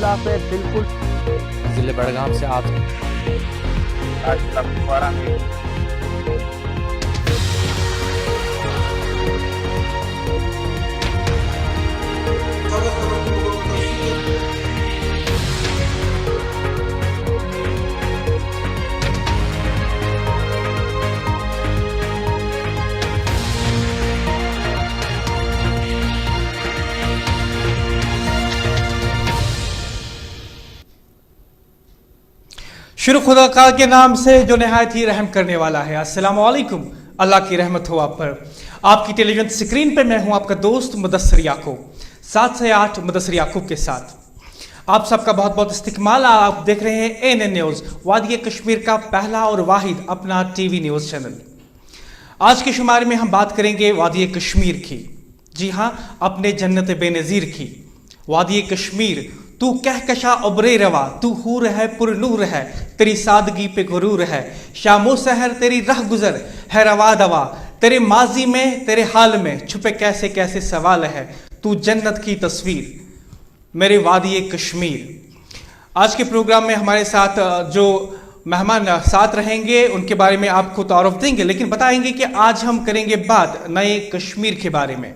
अल्हम्दुलिल्लाह से बिल्कुल जिले बड़गाम से आप आज कुपवाड़ा में शुरू खुदा का के नाम से जो नहायत ही रहम करने वाला है। अस्सलाम वालेकुम, अल्लाह की रहमत हो आप पर। आपकी टेलीविजन स्क्रीन पे मैं हूं आपका दोस्त मुदस्सिर याकूब, 7 से 8 मुदस्सिर याकूब के साथ। आप सबका बहुत बहुत इस्तिकमाल। आप देख रहे हैं ANN न्यूज़, वादी कश्मीर का पहला और वाहिद अपना टीवी न्यूज़ चैनल। आज के शुमारे में हम बात करेंगे वादी कश्मीर की, जी हाँ, अपने जन्नत बेनज़ीर की। वादी कश्मीर तू कहकशा उबरे रवा, तू हूर है पुरनूर है, तेरी सादगी पे गुरूर है, शामो सहर तेरी राह गुजर है रवा दवा, तेरे माजी में तेरे हाल में छुपे कैसे कैसे सवाल है, तू जन्नत की तस्वीर मेरे वादी कश्मीर। आज के प्रोग्राम में हमारे साथ जो मेहमान साथ रहेंगे उनके बारे में आपको तारुफ देंगे, लेकिन बताएंगे कि आज हम करेंगे बात नए कश्मीर के बारे में।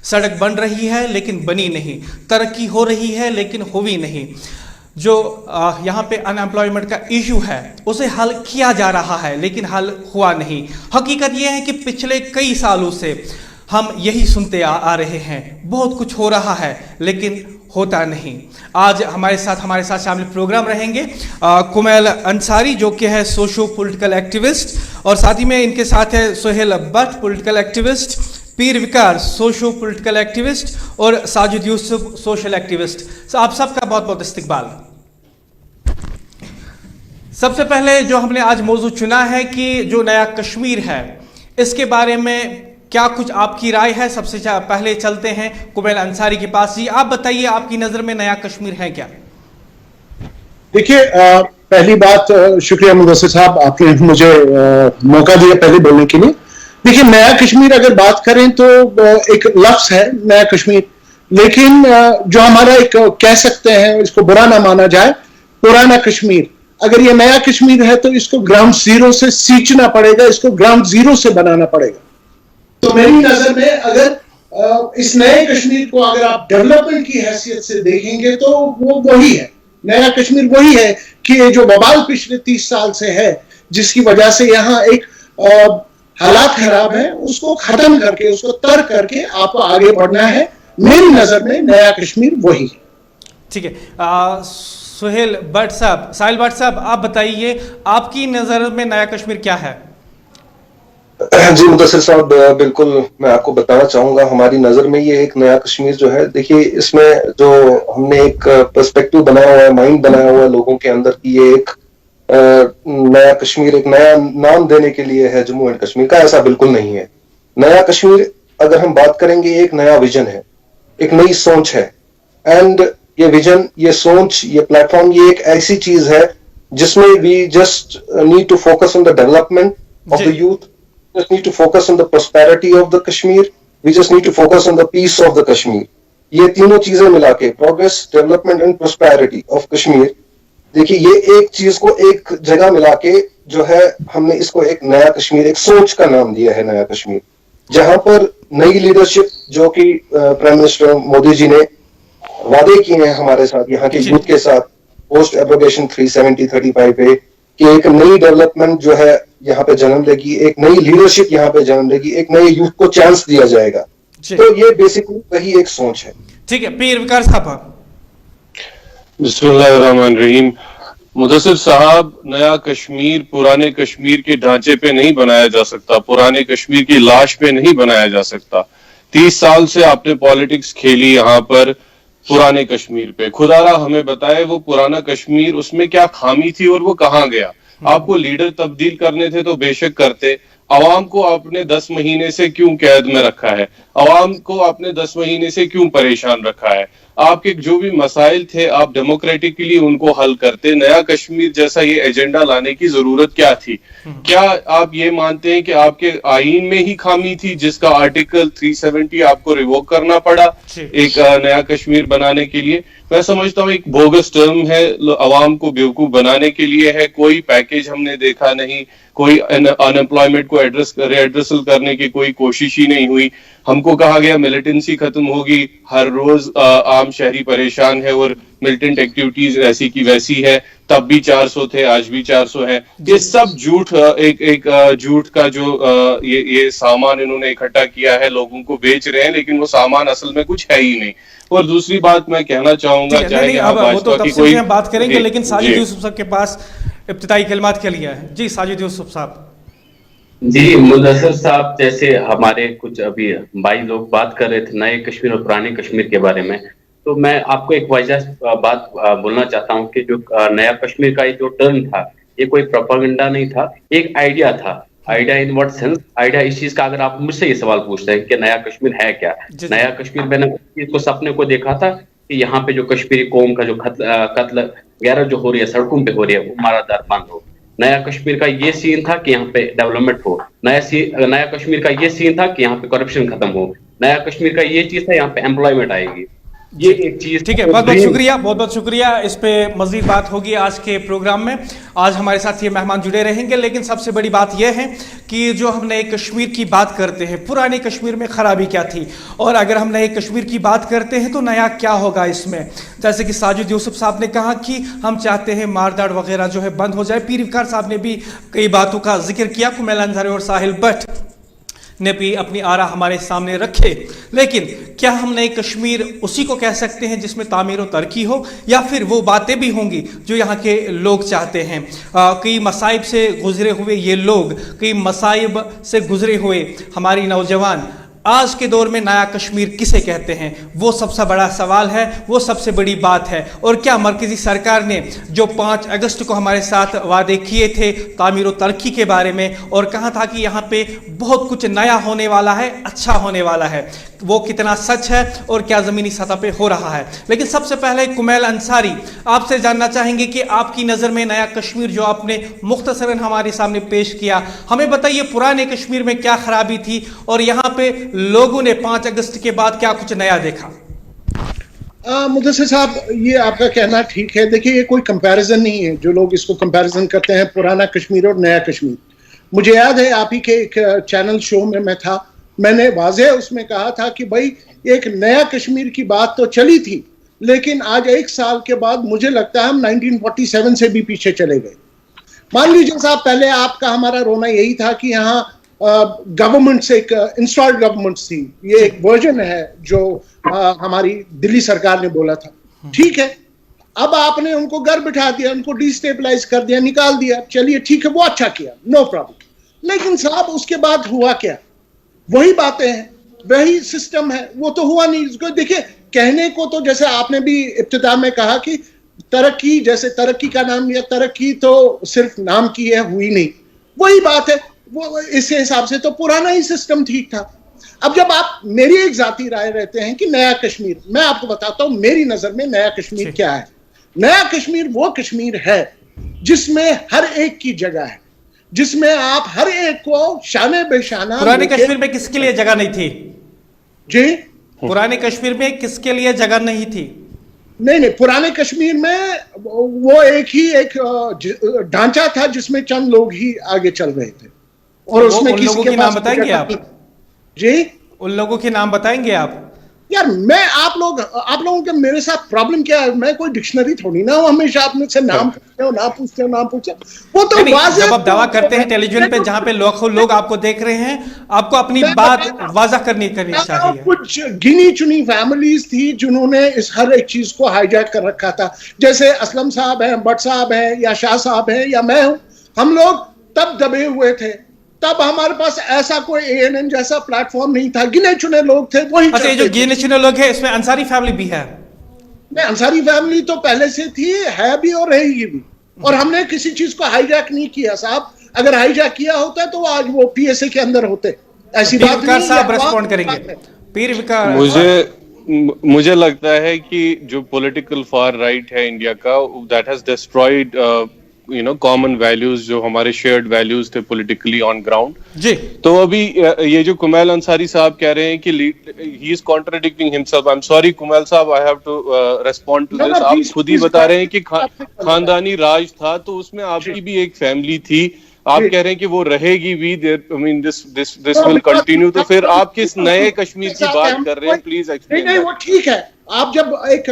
सड़क बन रही है लेकिन बनी नहीं, तरक्की हो रही है लेकिन हुई नहीं, जो यहाँ पे अनएम्प्लॉयमेंट का इशू है उसे हल किया जा रहा है लेकिन हल हुआ नहीं। हकीकत यह है कि पिछले कई सालों से हम यही सुनते आ रहे हैं, बहुत कुछ हो रहा है लेकिन होता नहीं। आज हमारे साथ शामिल प्रोग्राम रहेंगे कुमैल अंसारी जो कि है सोशो पॉलिटिकल एक्टिविस्ट, और साथ ही में इनके साथ है सोहेल भट्ट पॉलिटिकल एक्टिविस्ट, पीर विकार सोशो पॉलिटिकल एक्टिविस्ट और साजिद यूसुफ सोशल एक्टिविस्ट। आप सबका बहुत बहुत इस्तकबाल। सबसे पहले जो हमने आज मौजू चुना है कि जो नया कश्मीर है इसके बारे में क्या कुछ आपकी राय है। सबसे पहले चलते हैं कुमैल अंसारी के पास। जी आप बताइए, आपकी नजर में नया कश्मीर है क्या? देखिए, पहली बात शुक्रिया मुदस्सिर साहब, आपने मुझे मौका दिया पहले बोलने के लिए। देखिए, नया कश्मीर अगर बात करें तो एक लफ्ज है नया कश्मीर, लेकिन जो हमारा एक कह सकते हैं, इसको बुरा ना माना जाए, पुराना कश्मीर। अगर ये नया कश्मीर है तो इसको ग्राउंड जीरो से सींचना पड़ेगा, इसको ग्राउंड जीरो से बनाना पड़ेगा। तो मेरी नजर में अगर इस नए कश्मीर को अगर आप डेवलपमेंट की हैसियत से देखेंगे तो वो वही है, नया कश्मीर वही है कि ये जो बवाल पिछले 30 साल से है जिसकी वजह से यहाँ एक हालात खराब है, उसको खत्म करके, उसको तर्क करके आपको आगे बढ़ना है। मेरी नजर में नया कश्मीर वही है। ठीक है, सोहेल भट्ट साहब, साहिल भट्ट साहब, आप बताइए आपकी नजर में नया कश्मीर क्या है? जी मुदस्सिर साहब, बिल्कुल मैं आपको बताना चाहूंगा, हमारी नजर में ये एक नया कश्मीर जो है, देखिए इसमें जो हमने एक पर्सपेक्टिव बनाया हुआ है, माइंड बनाया हुआ है लोगों के अंदर कि ये एक नया कश्मीर एक नया नाम देने के लिए है जम्मू एंड कश्मीर का, ऐसा बिल्कुल नहीं है। नया कश्मीर अगर हम बात करेंगे, एक नया विजन है, एक नई सोच है, एंड ये विजन, ये सोच, ये प्लेटफॉर्म, ये एक ऐसी चीज है जिसमें we just need to focus on the development of the youth, just need to focus on the prosperity of the Kashmir, we just need to focus on the peace of the Kashmir। ये तीनों चीजें मिला के, progress, development and prosperity of Kashmir, देखिए ये एक चीज को एक जगह मिला के जो है हमने इसको एक नया कश्मीर, एक सोच का नाम दिया है नया कश्मीर, जहां पर नई लीडरशिप जो कि प्राइम मिनिस्टर मोदी जी ने वादे किए हैं हमारे साथ, यहाँ के यूथ के साथ, पोस्ट एब्रोगेशन 370-35 पे, कि एक नई डेवलपमेंट जो है यहाँ पे जन्म लेगी, एक नई लीडरशिप यहाँ पे जन्म लेगी, एक नए यूथ को चांस दिया जाएगा। तो ये बेसिकली वही एक सोच है। ठीक है, पीर विकार साहब। बिस्मिल्लाहिर्रहमानिर्रहीम। मुदस्सिर साहब, नया कश्मीर पुराने कश्मीर के ढांचे पे नहीं बनाया जा सकता, पुराने कश्मीर की लाश पे नहीं बनाया जा सकता। 30 साल से आपने पॉलिटिक्स खेली यहाँ पर पुराने कश्मीर पे, खुदारा हमें बताए वो पुराना कश्मीर, उसमें क्या खामी थी और वो कहाँ गया। आपको लीडर तब्दील करने थे तो बेशक करते, आवाम को आपने 10 महीने से क्यों कैद में रखा है? आवाम को आपने 10 महीने से क्यों परेशान रखा है? आपके जो भी मसाइल थे आप डेमोक्रेटिकली उनको हल करते। नया कश्मीर जैसा ये एजेंडा लाने की जरूरत क्या थी? क्या आप ये मानते हैं कि आपके आईन में ही खामी थी जिसका आर्टिकल 370 आपको रिवोक करना पड़ा एक नया कश्मीर बनाने के लिए? मैं समझता हूँ एक बोगस टर्म है, अवाम को बेवकूफ बनाने के लिए है। कोई पैकेज हमने देखा नहीं, कोई अनएम्प्लॉयमेंट को एड्रेसल करने की कोई कोशिश ही नहीं हुई। हमको कहा गया मिलिटेंसी खत्म होगी, हर रोज आम शहरी परेशान है और मिलिटेंट एक्टिविटीज ऐसी की वैसी है। तब भी 400 थे, आज भी 400 है। ये सब झूठ, एक झूठ का जो ये सामान इन्होंने इकट्ठा किया है, लोगों को बेच रहे हैं, लेकिन वो सामान असल में कुछ है ही नहीं। और दूसरी बात मैं कहना चाहूंगा, चाहे यहाँ भाजपा की कोई बात करेंगे, लेकिन साजिद यूसुफ साहब के पास इब्तिदाई कलमात के लिए है। जी साजिद यूसुफ साहब। जी मुदस्सिर साहब, जैसे हमारे कुछ अभी भाई लोग बात कर रहे थे नए कश्मीर और पुराने कश्मीर के बारे में, तो मैं आपको एक वजह बात बोलना चाहता हूँ कि जो नया कश्मीर का ये जो टर्म था, ये कोई प्रोपेगेंडा नहीं था, एक आइडिया था। Idea in what sense? Idea इस चीज का, अगर आप मुझसे ये सवाल पूछते हैं कि नया कश्मीर है क्या, नया कश्मीर मैंने इसको सपने को देखा था कि यहाँ पे जो कश्मीरी कौम का जो कत्ल वगैरह जो हो रही है, सड़कों पे हो रही है, वो मारादार बंद हो। नया कश्मीर का ये सीन था कि यहाँ पे डेवलपमेंट हो। नया कश्मीर का ये सीन था कि यहाँ पे करप्शन खत्म हो। नया कश्मीर का ये चीज था यहाँ पे एम्प्लॉयमेंट आएगी। ये एक चीज। ठीक है, बहुत बहुत शुक्रिया। इस पे मजीद बात होगी आज के प्रोग्राम में। आज हमारे साथ ये मेहमान जुड़े रहेंगे, लेकिन सबसे बड़ी बात यह है कि जो हम नए कश्मीर की बात करते हैं, पुराने कश्मीर में खराबी क्या थी, और अगर हम नए कश्मीर की बात करते हैं तो नया क्या होगा इसमें। जैसे कि साजिद यूसुफ साहब ने कहा कि हम चाहते हैं मारदाड़ वगैरह जो है बंद हो जाए। पीर वकार साहब ने भी कई बातों का जिक्र किया, कुमैल अंसारी और साहिल भट्ट ने भी अपनी आरा हमारे सामने रखे। लेकिन क्या हम नए कश्मीर उसी को कह सकते हैं जिसमें तामीर और तरक्की हो, या फिर वो बातें भी होंगी जो यहाँ के लोग चाहते हैं? कई मसाइब से गुजरे हुए ये लोग, कई मसाइब से गुजरे हुए हमारी नौजवान आज के दौर में नया कश्मीर किसे कहते हैं, वो सबसे बड़ा सवाल है, वो सबसे बड़ी बात है। और क्या मरकजी सरकार ने जो 5 अगस्त को हमारे साथ वादे किए थे तामीर और तरक्की के बारे में, और कहा था कि यहाँ पे बहुत कुछ नया होने वाला है, अच्छा होने वाला है, वो कितना सच है और क्या ज़मीनी सतह पे हो रहा है? लेकिन सबसे पहले कुमैल अंसारी, आपसे जानना चाहेंगे कि आपकी नज़र में नया कश्मीर जो आपने मुख्तसरन हमारे सामने पेश किया, हमें बताइए पुराने कश्मीर में क्या खराबी थी और यहाँ पे लोगों ने 5 अगस्त के बाद क्या कुछ नया देखा? मुदस्सिर साहब, ये आपका कहना ठीक है। देखिए, ये कोई कंपैरिजन नहीं है जो लोग इसको कंपैरिजन करते हैं, पुराना कश्मीर और नया कश्मीर। मुझे याद है आप ही के एक चैनल शो में मैं था, मैंने वाज़ेह उसमें कहा था कि भाई एक नया कश्मीर की बात तो चली थी, लेकिन आज 1 साल के बाद मुझे लगता है हम 1947 से भी पीछे चले गए। मान लीजिए साहब, पहले आपका हमारा रोना यही था कि यहाँ गवर्नमेंट्स एक इंस्टॉल्ड गवर्नमेंट्स थी, ये एक वर्जन है जो हमारी दिल्ली सरकार ने बोला था। ठीक है, अब आपने उनको घर बिठा दिया, उनको डिस्टेबलाइज कर दिया, निकाल दिया, चलिए ठीक है, वो अच्छा किया, नो प्रॉब्लम। लेकिन साहब उसके बाद हुआ क्या? वही बातें हैं, वही सिस्टम है, वो तो हुआ नहीं। इसको देखिए, कहने को तो जैसे आपने भी इब्तिदा में कहा कि तरक्की, जैसे तरक्की का नाम लिया, तरक्की तो सिर्फ नाम की है, हुई नहीं। वही बात है, वो इस हिसाब से तो पुराना ही सिस्टम ठीक था। अब जब आप मेरी एक जाती राय रहते हैं कि नया कश्मीर, मैं आपको बताता हूं मेरी नजर में नया कश्मीर क्या है। नया कश्मीर वो कश्मीर है जिसमें हर एक की जगह है, जिसमें आप हर एक को शाने बेशाना। पुराने कश्मीर में किसके लिए जगह नहीं थी जी? पुराने कश्मीर में किसके लिए जगह नहीं थी? नहीं, पुराने कश्मीर में वो एक ढांचा था जिसमें चंद लोग ही आगे चल रहे थे, और उसमें उन लोगों के नाम बताएंगे आप? जी, उन लोगों के नाम बताएंगे आप? यार मैं आप लोगों के मेरे साथ प्रॉब्लम क्या है? मैं कोई डिक्शनरी थोड़ी ना हूं, हमेशा आप मुझसे नाम पूछते हो, नाम पूछते हो। वो तो जब आप दावा करते हैं टेलीविजन पे जहां पे लाखों लोग आपको देख रहे हैं, आपको अपनी बात वाज़ा करनी चाहिए। कुछ गिनी चुनी फैमिलीज थी जिन्होंने इस हर एक चीज को हाईजैक कर रखा था, जैसे असलम साहब हैं, भट्ट साहब हैं, या शाह साहब हैं, या मैं हूं। हम लोग तब दबे हुए थे, तब हमारे पास ऐसा कोई ANN जैसा प्लेटफॉर्म नहीं था, गिने चुने लोग थे, वही। अच्छा, ये जो गिने चुने लोग हैं, इसमें अंसारी फैमिली भी है? नहीं, अंसारी फैमिली तो पहले से थी, है भी और रहेगी भी, और हमने किसी चीज को हाईजैक नहीं किया साहब। अगर हाईजैक किया होता तो आज वो PSA के अंदर होते। ऐसी बात नहीं है। साहब रिस्पॉन्ड करेंगे। पीर विकार मुझे लगता है कि जो पॉलिटिकल फार राइट है इंडिया का, that has destroyed common values, जो हमारे शेयर्ड वैल्यूज थे पॉलिटिकली ऑन ग्राउंड जी। तो अभी ये जो कुमैल अंसारी साहब कह रहे हैं कि he is contradicting himself. I am sorry Kumail Sahab, I have to respond to this. आप खुद ही बता रहे हैं कि खानदानी राज था, तो उसमें आपकी भी एक फैमिली थी, आप कह रहे हैं कि वो रहेगी भी, I mean this will continue. तो फिर आप किस नए कश्मीर की बात कर रहे हैं? Please explain. नहीं, वो ठीक है। आप जब एक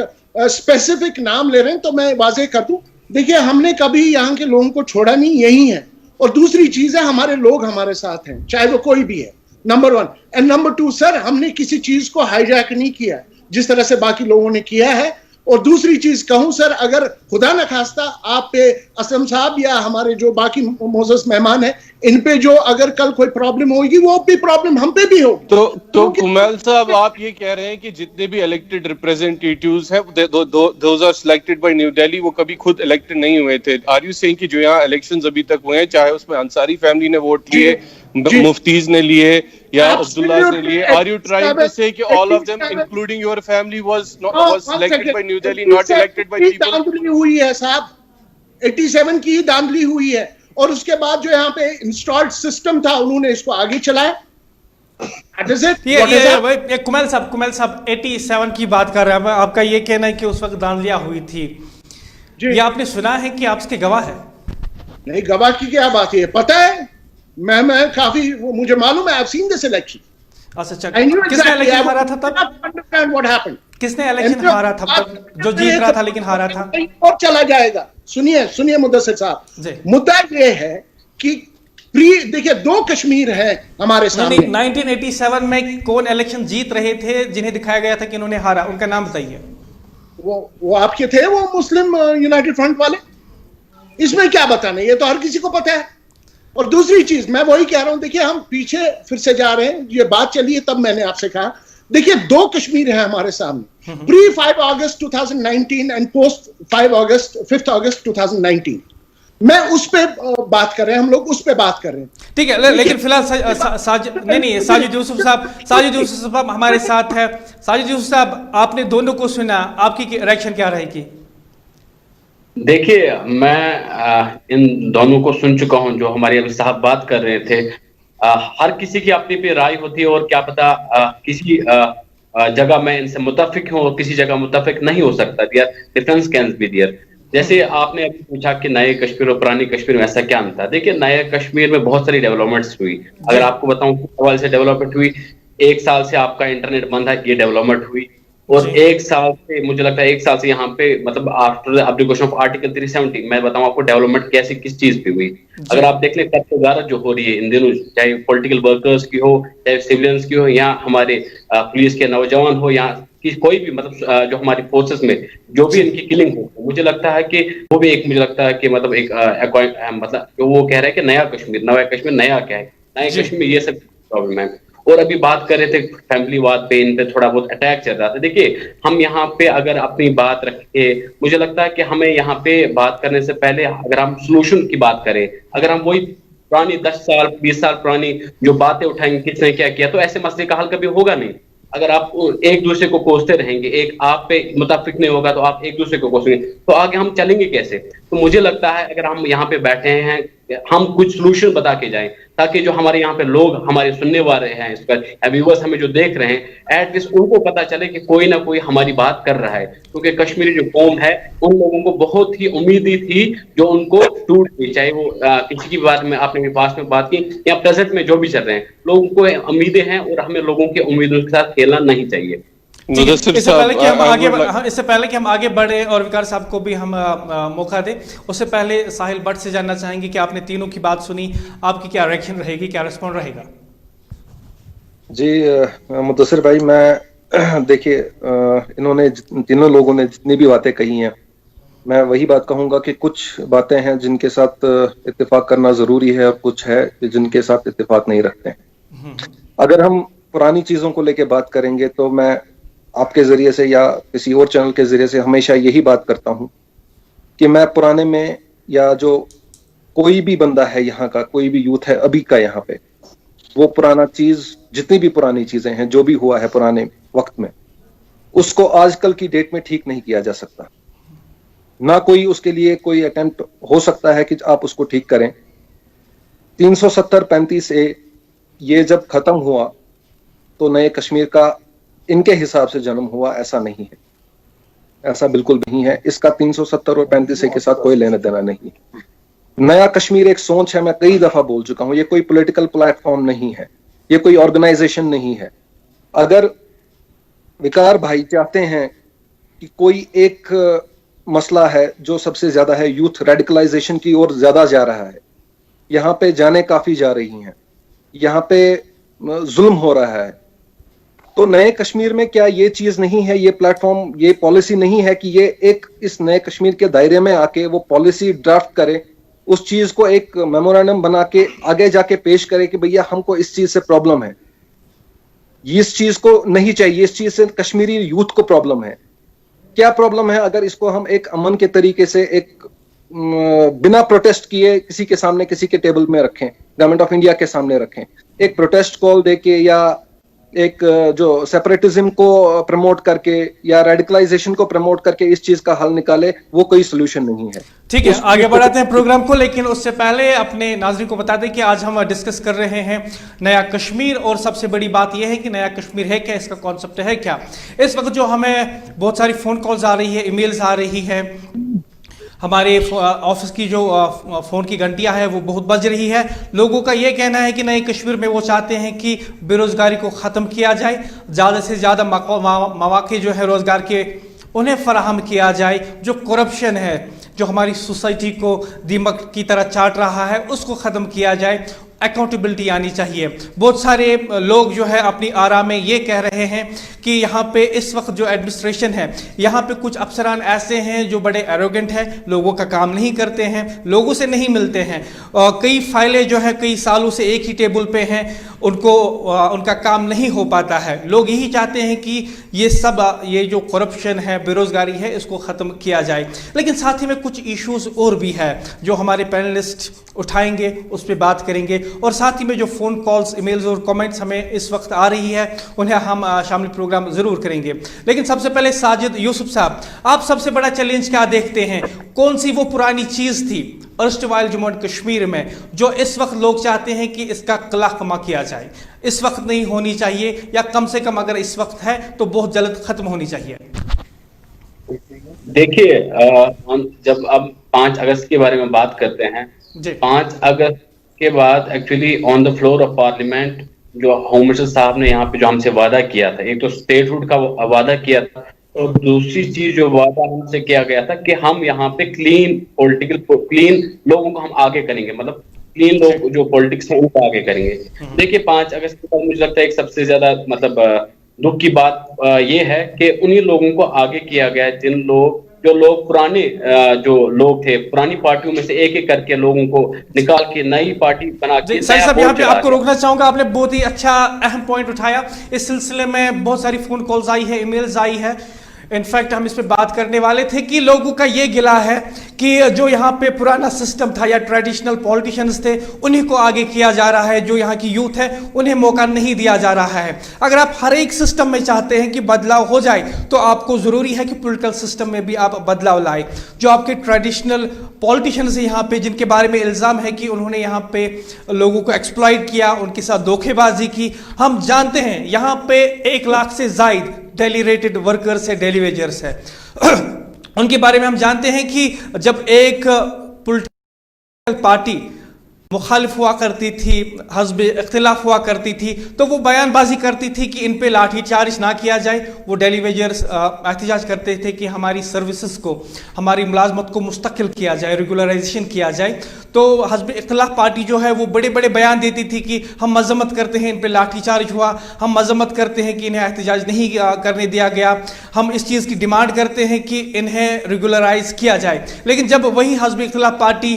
स्पेसिफिक नाम ले रहे हैं तो मैं वाजे कर दूं, देखिए हमने कभी यहाँ के लोगों को छोड़ा नहीं, यही है। और दूसरी चीज है, हमारे लोग हमारे साथ हैं, चाहे वो कोई भी है, नंबर 1। एंड नंबर 2 सर, हमने किसी चीज को हाईजैक नहीं किया जिस तरह से बाकी लोगों ने किया है। और दूसरी चीज कहूं सर, अगर खुदा न खास्ता आप पे असलम साहब या हमारे जो बाकी मोअज़्ज़ज़ मेहमान हैं, इन पे जो अगर कल कोई प्रॉब्लम होगी, वो भी प्रॉब्लम हम पे भी होगी। तो कुमैल साहब, आप ये कह रहे हैं कि जितने भी इलेक्टेड रिप्रेजेंटेटिव्स हैं, those are selected by new Delhi, वो कभी खुद इलेक्टेड नहीं हुए थे। आर यू सेइंग कि जो यहाँ इलेक्शंस अभी तक हुए हैं, चाहे उसमें अंसारी फैमिली ने वोट लिए, मुफ्तीज ने लिए या अब्दुल्ला ने लिए, are you trying to say कि all of them including your family was selected by new Delhi, not elected by people? धांधली हुई है साहब, 87 की धांधली हुई है। और उसके बाद जो यहाँ पे इंस्टॉल्ड सिस्टम था, उन्होंने इसको आगे चलाया। ये कुमैल साहब 87 की बात कर रहे हैं। आपका ये कहना है कि उस वक्त धांधलियां हुई थी, ये आपने सुना है कि आप इसके गवाह हैं? नहीं, गवाह की क्या बात है, पता है, मैं काफी, मुझे मालूम है, I've seen this election। अच्छा, किसने इलेक्शन हारा था तब? किसने इलेक्शन हारा था तब? जो जीत रहा था लेकिन हारा था। और चला जाएगा। सुनिए मुदस्सिर साहब, मुद्दा ये है कि देखिए 2 कश्मीर है हमारे सामने। 1987 में कौन इलेक्शन जीत रहे थे जिन्हें दिखाया गया था कि इन्होंने हारा, उनका नाम बताइए। वो आपके थे, वो मुस्लिम यूनाइटेड फ्रंट वाले। इसमें क्या बताने, ये तो हर किसी को पता है। और दूसरी चीज मैं वही कह रहा हूं, देखिए हम पीछे फिर से जा रहे हैं, ये बात चली है तब मैंने आपसे कहा, देखिए 2 कश्मीर है हमारे सामने, प्री 5 अगस्त 2019 एंड पोस्ट 5 अगस्त 2019। मैं उस पे बात कर रहे हैं, हम लोग उस पे बात कर रहे हैं, ठीक है। लेकिन फिलहाल साजिद यूसुफ साहब हमारे साथ है। साजिद यूसुफ साहब, आपने दोनों को सुना, आपकी रिएक्शन क्या रहेगी? देखिए, मैं इन दोनों को सुन चुका हूं, जो हमारे अभी साहब बात कर रहे थे। हर किसी की अपनी पे राय होती है, और क्या पता किसी जगह मैं इनसे मुत्तफिक हूं और किसी जगह मुत्तफिक नहीं हो सकता। Difference can be there. जैसे आपने अभी पूछा कि नए कश्मीर और पुराने कश्मीर में ऐसा क्या अंतर है। देखिए, नए कश्मीर में बहुत सारी डेवलपमेंट्स हुई। अगर आपको बताऊं किस सवाल से डेवलपमेंट हुई, 1 साल से आपका इंटरनेट बंद है, ये डेवलपमेंट हुई। और 1 साल से, मुझे लगता है 1 साल से यहाँ पे, मतलब after the application of article 370, मैं बताऊं आपको डेवलपमेंट कैसे किस चीज पे हुई। अगर आप देख लें, तत्वगारत जो हो रही है इन दिनों, चाहे पॉलिटिकल वर्कर्स की हो, चाहे सिविलियंस की हो, या हमारे पुलिस के नौजवान हो, या कोई भी, मतलब जो हमारी फोर्सेस में जो भी इनकी किलिंग हो, मुझे लगता है कि वो भी एक, मुझे लगता है कि मतलब एक मतलब जो वो कह रहे हैं कि नया कश्मीर नया क्या है, नया कश्मीर, ये सब प्रॉब्लम है। और अभी बात कर रहे थे फैमिलीवाद पे, इन पे थोड़ा बहुत अटैक चल रहा था। देखिए, हम यहाँ पे अगर अपनी बात रखे, मुझे लगता है कि हमें यहाँ पे बात करने से पहले अगर हम सोल्यूशन की बात करें, अगर हम वही पुरानी 10 साल 20 साल पुरानी जो बातें उठाएंगे, किसने क्या किया, तो ऐसे मसले का हल कभी होगा नहीं। अगर आप एक दूसरे को कोसते रहेंगे, एक आप पे मुताफिक नहीं होगा तो आप एक दूसरे को कोसेंगे, तो आगे हम चलेंगे कैसे? तो मुझे लगता है अगर हम यहाँ पे बैठे हैं, हम कुछ सोल्यूशन बता के जाएं, ताकि जो हमारे यहाँ पे लोग, हमारे सुनने वाले हैं, इस पर व्यूअर्स हमें जो देख रहे हैं, एटलीस्ट उनको पता चले कि कोई ना कोई हमारी बात कर रहा है। क्योंकि कश्मीरी जो कौम है, उन लोगों को बहुत ही उम्मीदें थी जो उनको टूट गई। चाहे वो किसी की बात में, आपने पास में बात की, या प्रेजेंट में जो भी चल रहे हैं, लोगों को उम्मीदें हैं और हमें लोगों की उम्मीदों के साथ खेलना नहीं चाहिए। इससे पहले कि हम आगे बढ़े और विकार साहब को भी हम मौका दें, उससे पहले साहिल भट्ट से जानना चाहेंगे कि आपने तीनों की बात सुनी, आपकी क्या रिएक्शन रहेगी, क्या रिस्पॉन्ड रहेगा? जी मुदस्सिर भाई, मैं देखिए, इन्होंने तीनों लोगों ने जितनी भी बातें कही हैं, मैं वही बात कहूंगा कि कुछ बातें हैं जिनके साथ इत्तेफाक करना जरूरी है, और कुछ है जिनके साथ इत्तेफाक नहीं रखते हैं। अगर हम पुरानी चीजों को लेके बात करेंगे, तो मैं आपके जरिए से या किसी और चैनल के जरिए से हमेशा यही बात करता हूं कि मैं पुराने में, या जो कोई भी बंदा है यहाँ का, कोई भी यूथ है अभी का यहाँ पे, वो पुराना चीज, जितनी भी पुरानी चीजें हैं, जो भी हुआ है पुराने वक्त में, उसको आजकल की डेट में ठीक नहीं किया जा सकता। ना कोई उसके लिए कोई अटेम्प्ट हो सकता है कि आप उसको ठीक करें। 370-35A ये जब खत्म हुआ तो नए कश्मीर का इनके हिसाब से जन्म हुआ, ऐसा नहीं है, ऐसा बिल्कुल नहीं है। इसका 370 और 35A के साथ कोई लेना देना नहीं है। नया कश्मीर एक सोच है, मैं कई दफा बोल चुका हूं, ये कोई पॉलिटिकल प्लेटफॉर्म नहीं है, ये कोई ऑर्गेनाइजेशन नहीं है। अगर विकार भाई चाहते हैं कि कोई एक मसला है जो सबसे ज्यादा है, यूथ रेडिकलाइजेशन की ओर ज्यादा जा रहा है, यहाँ पे जाने काफी जा रही हैं, यहाँ पे जुल्म हो रहा है, तो नए कश्मीर में क्या ये चीज नहीं है, ये प्लेटफॉर्म, ये पॉलिसी नहीं है कि ये एक इस नए कश्मीर के दायरे में आके वो पॉलिसी ड्राफ्ट करे, उस चीज को एक मेमोरेंडम बना के आगे जाके पेश करे कि भैया हमको इस चीज से प्रॉब्लम है, इस चीज को नहीं चाहिए, इस चीज से कश्मीरी यूथ को प्रॉब्लम है। क्या प्रॉब्लम है? अगर इसको हम एक अमन के तरीके से, एक बिना प्रोटेस्ट किए किसी के सामने, किसी के टेबल में रखें, गवर्नमेंट ऑफ इंडिया के सामने रखें, एक प्रोटेस्ट कॉल देके या एक जो सेपरेटिज्म को प्रमोट करके या रेडिकलाइजेशन को प्रमोट करके इस चीज का हल निकाले, वो कोई सोल्यूशन नहीं है। ठीक है, आगे बढ़ाते हैं प्रोग्राम को, लेकिन उससे पहले अपने नाज़रीन को बता दें कि आज हम डिस्कस कर रहे हैं नया कश्मीर, और सबसे बड़ी बात यह है कि नया कश्मीर है क्या, इसका कॉन्सेप्ट है क्या। इस वक्त जो हमें बहुत सारी फ़ोन कॉल्स आ रही है, ईमेल्स आ रही है, हमारे ऑफिस की जो फ़ोन की घंटियां है वो बहुत बज रही है। लोगों का ये कहना है कि नए कश्मीर में वो चाहते हैं कि बेरोज़गारी को ख़त्म किया जाए, ज़्यादा से ज़्यादा मौक़े जो है रोज़गार के उन्हें फराहम किया जाए, जो करप्शन है जो हमारी सोसाइटी को दीमक की तरह चाट रहा है उसको ख़त्म किया जाए, अकाउंटेबिलिटी आनी चाहिए। बहुत सारे लोग जो है अपनी आरा में ये कह रहे हैं कि यहाँ पे इस वक्त जो एडमिनिस्ट्रेशन है, यहाँ पे कुछ अफसरान ऐसे हैं जो बड़े एरोगेंट हैं, लोगों का काम नहीं करते हैं, लोगों से नहीं मिलते हैं, कई फाइलें जो है कई सालों से एक ही टेबल पे हैं, उनको उनका काम नहीं हो पाता है। लोग यही चाहते हैं कि ये जो करप्शन है, बेरोज़गारी है, इसको ख़त्म किया जाए। लेकिन साथ ही में कुछ इश्यूज़ और भी है जो हमारे पैनलिस्ट उठाएंगे, उस पर बात करेंगे, और साथ ही में जो फ़ोन कॉल्स, ईमेल्स और कमेंट्स हमें इस वक्त आ रही है उन्हें हम शामिल प्रोग्राम ज़रूर करेंगे। लेकिन सबसे पहले साजिद यूसुफ साहब, आप सबसे बड़ा चैलेंज क्या देखते हैं? कौन सी वो पुरानी चीज़ थी अर्स्टवाइल जम्मू एंड कश्मीर में जो इस वक्त लोग चाहते हैं कि इसका कलाकमा किया जाए, इस वक्त नहीं होनी चाहिए, या कम से कम अगर इस वक्त है तो बहुत जल्द ख़त्म होनी चाहिए? देखिए, जब अब 5 अगस्त के बारे में बात करते हैं, 5 अगस्त के बाद actually on the floor of parliament जो होम मिनिस्टर साहब ने यहाँ पे जो हमसे वादा किया था, एक तो स्टेटहुड का वादा किया था, और दूसरी चीज जो वादा हमसे किया गया था कि हम यहाँ पे क्लीन लोगों को हम आगे करेंगे, मतलब क्लीन लोग जो पॉलिटिक्स है उनको आगे करेंगे। देखिए 5 अगस्त के बाद मुझे लगता है एक सबसे ज्यादा मतलब दुख की बात ये है कि उन्हीं लोगों को आगे किया गया है जो लोग पुराने जो लोग थे, पुरानी पार्टियों में से एक एक करके लोगों को निकाल के नई पार्टी बना के। सर साहब, यहाँ पे आपको रोकना चाहूंगा, आपने बहुत ही अच्छा अहम पॉइंट उठाया। इस सिलसिले में बहुत सारी फोन कॉल्स आई है, ईमेल्स आई है, इनफैक्ट हम इस पे बात करने वाले थे कि लोगों का ये गिला है कि जो यहाँ पे पुराना सिस्टम था या ट्रेडिशनल पॉलिटिशियंस थे उन्हीं को आगे किया जा रहा है, जो यहाँ की यूथ है उन्हें मौका नहीं दिया जा रहा है। अगर आप हर एक सिस्टम में चाहते हैं कि बदलाव हो जाए तो आपको ज़रूरी है कि पॉलिटिकल सिस्टम में भी आप बदलाव लाए। जो आपके ट्रेडिशनल पॉलिटिशियंस हैं यहाँ पे, जिनके बारे में इल्ज़ाम है कि उन्होंने यहाँ पे लोगों को एक्सप्लॉइट किया, उनके साथ धोखेबाजी की, हम जानते हैं यहाँ पे 1 लाख से ज़ायद डेली रेटेड वर्कर्स है, डेली वेजर्स है। उनके बारे में हम जानते हैं कि जब एक पॉलिटिकल पार्टी मुखालिफ हुआ करती थी, हज़ब इख्तिलाफ हुआ करती थी, तो वो बयानबाजी करती थी कि इन पे लाठीचार्ज ना किया जाए। वो डेली वेजर्स एहतजाज करते थे कि हमारी सर्विसेज को, हमारी मुलाजमत को मुस्तकिल किया जाए, रेगुलराइजेशन किया जाए। तो हज़ब इख्तिलाफ पार्टी जो है वो बड़े बड़े बयान देती थी कि हम मजम्मत करते हैं इन पे लाठीचार्ज हुआ, हम मजम्मत करते हैं कि इन्हें एहतजाज नहीं करने दिया गया, हम इस चीज़ की डिमांड करते हैं कि इन्हें रेगुलराइज किया जाए। लेकिन जब वही हज़ब इख्तिलाफ पार्टी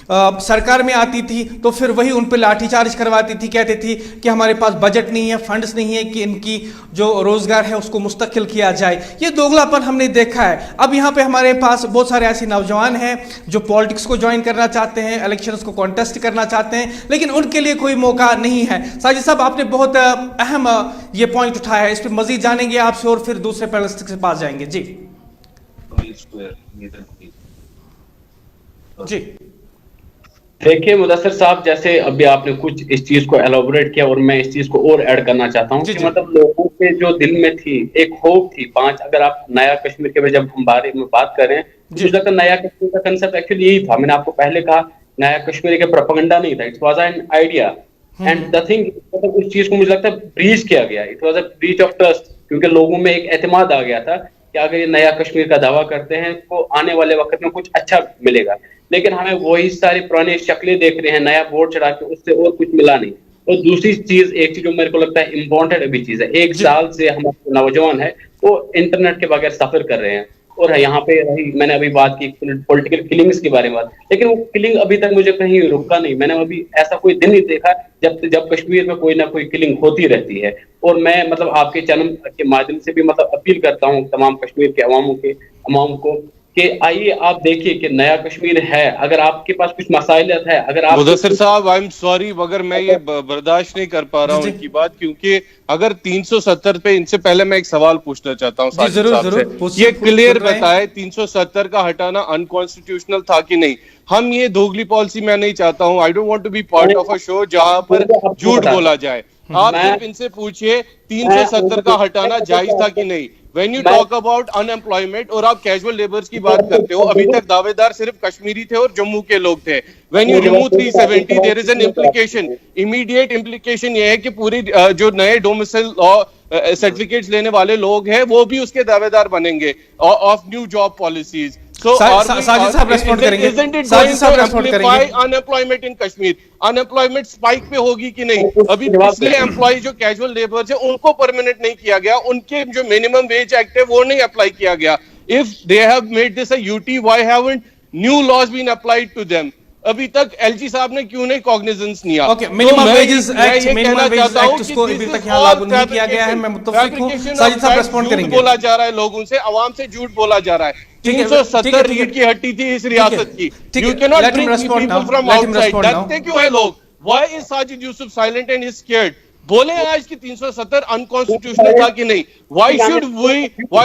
सरकार में आती थी तो फिर वही उन पर लाठीचार्ज करवाती थी, कहती थी कि हमारे पास बजट नहीं है, फंड्स नहीं है कि इनकी जो रोजगार है उसको मुस्तकिल किया जाए। ये दोगलापन हमने देखा है। अब यहाँ पे हमारे पास बहुत सारे ऐसे नौजवान हैं जो पॉलिटिक्स को ज्वाइन करना चाहते हैं, इलेक्शंस को कॉन्टेस्ट करना चाहते हैं, लेकिन उनके लिए कोई मौका नहीं है। साजिद साहब, आपने बहुत अहम ये पॉइंट उठाया है, इस पर मजीद जानेंगे आपसे और फिर दूसरे पैनलिस्ट के पास जाएंगे। जी जी देखिए मुदस्सिर साहब, जैसे अभी आपने कुछ इस चीज को एलोबरेट किया और मैं इस चीज को और ऐड करना चाहता हूँ कि मतलब लोगों के जो दिल में थी एक होप थी अगर आप नया कश्मीर के जब हम बारे में बात करें तो मुझे लगता है नया कश्मीर का कंसेप्ट एक्चुअली यही था। मैंने आपको पहले कहा नया कश्मीर का प्रोपेगेंडा नहीं था, it was an idea and the thing, मतलब उस चीज को मुझे लगता है ब्रीच किया गया, it was a breach of trust, क्योंकि लोगों में एक एतमाद आ गया था कि अगर ये नया कश्मीर का दावा करते हैं तो आने वाले वक्त में कुछ अच्छा मिलेगा। लेकिन हमें वही सारी पुरानी शक्लें देख रहे हैं, नया बोर्ड चढ़ा के, उससे और कुछ मिला नहीं। और दूसरी चीज, एक चीज जो मेरे को लगता है इम्पोर्टेंट अभी चीज है, 1 साल से हमारे नौजवान है वो इंटरनेट के बगैर सफर कर रहे हैं। और यहाँ पे मैंने अभी बात की पॉलिटिकल किलिंग्स के बारे में, लेकिन वो किलिंग अभी तक मुझे कहीं रुका नहीं। मैंने अभी ऐसा कोई दिन नहीं देखा जब कश्मीर में कोई ना कोई किलिंग होती रहती है। और मैं मतलब आपके चैनल के माध्यम से भी मतलब अपील करता हूँ तमाम कश्मीर के अवाम को कि आइए आप देखिए कि नया कश्मीर है। अगर आपके पास कुछ मसाइलत है, अगर आप मुदस्सिर साहब, आई एम सॉरी मगर मैं ये बर्दाश्त नहीं कर पा रहा हूँ इनकी बात, क्योंकि अगर 370 पे, इनसे पहले मैं एक सवाल पूछना चाहता हूँ साजिद साहब से, ये क्लियर बताए 370 का हटाना अनकॉन्स्टिट्यूशनल था कि नहीं। हम ये दोगली पॉलिसी मैं नहीं चाहता हूँ। I don't want to be part of a show जहां पर झूठ बोला जाए। आप सिर्फ इनसे पूछिए 370 का हटाना जायज था कि नहीं। When you talk about unemployment और आप कैजुअल लेबर्स की बात करते हो, अभी तक दावेदार सिर्फ कश्मीरी थे और जम्मू के लोग थे। When you remove 370, there is an implication, immediate implication ये है कि पूरी जो नए डोमिसाइल सर्टिफिकेट्स लेने वाले लोग हैं वो भी उसके दावेदार बनेंगे of new job policies. Sajid साहब रेस्पॉन्ड करेंगे। साजिद साहब रेस्पॉन्ड करेंगे। अनएम्प्लॉयमेंट इन कश्मीर, अनएम्प्लॉयमेंट स्पाइक पे होगी कि नहीं? अभी पिछले एम्प्लॉय जो कैजुअल लेबर्स है उनको परमानेंट नहीं किया गया, उनके जो मिनिमम वेज एक्ट है वो नहीं अप्लाई किया गया। If they have made this a UT, why haven't new laws been applied to them? अभी तक एलजी साहब ने क्यों नहीं कॉग्निजेंस लिया? Okay, minimum wages act, minimum wages act उसको अभी तक यहाँ लागू नहीं किया गया है। मैं मुत्तफिक हूं। साजिद साहब रेस्पॉन्ड करेंगे। बोला जा रहा है लोगों से, आवाम से झूठ बोला जा रहा है। 370 रीढ़ की हड्डी थी इस रियासत की। You cannot bring people from outside. डरते क्यों है लोग? Why is Sajid Yusuf silent and is scared? बोले आज कि 370 अनकॉन्स्टिट्यूशनल था कि नहीं? Why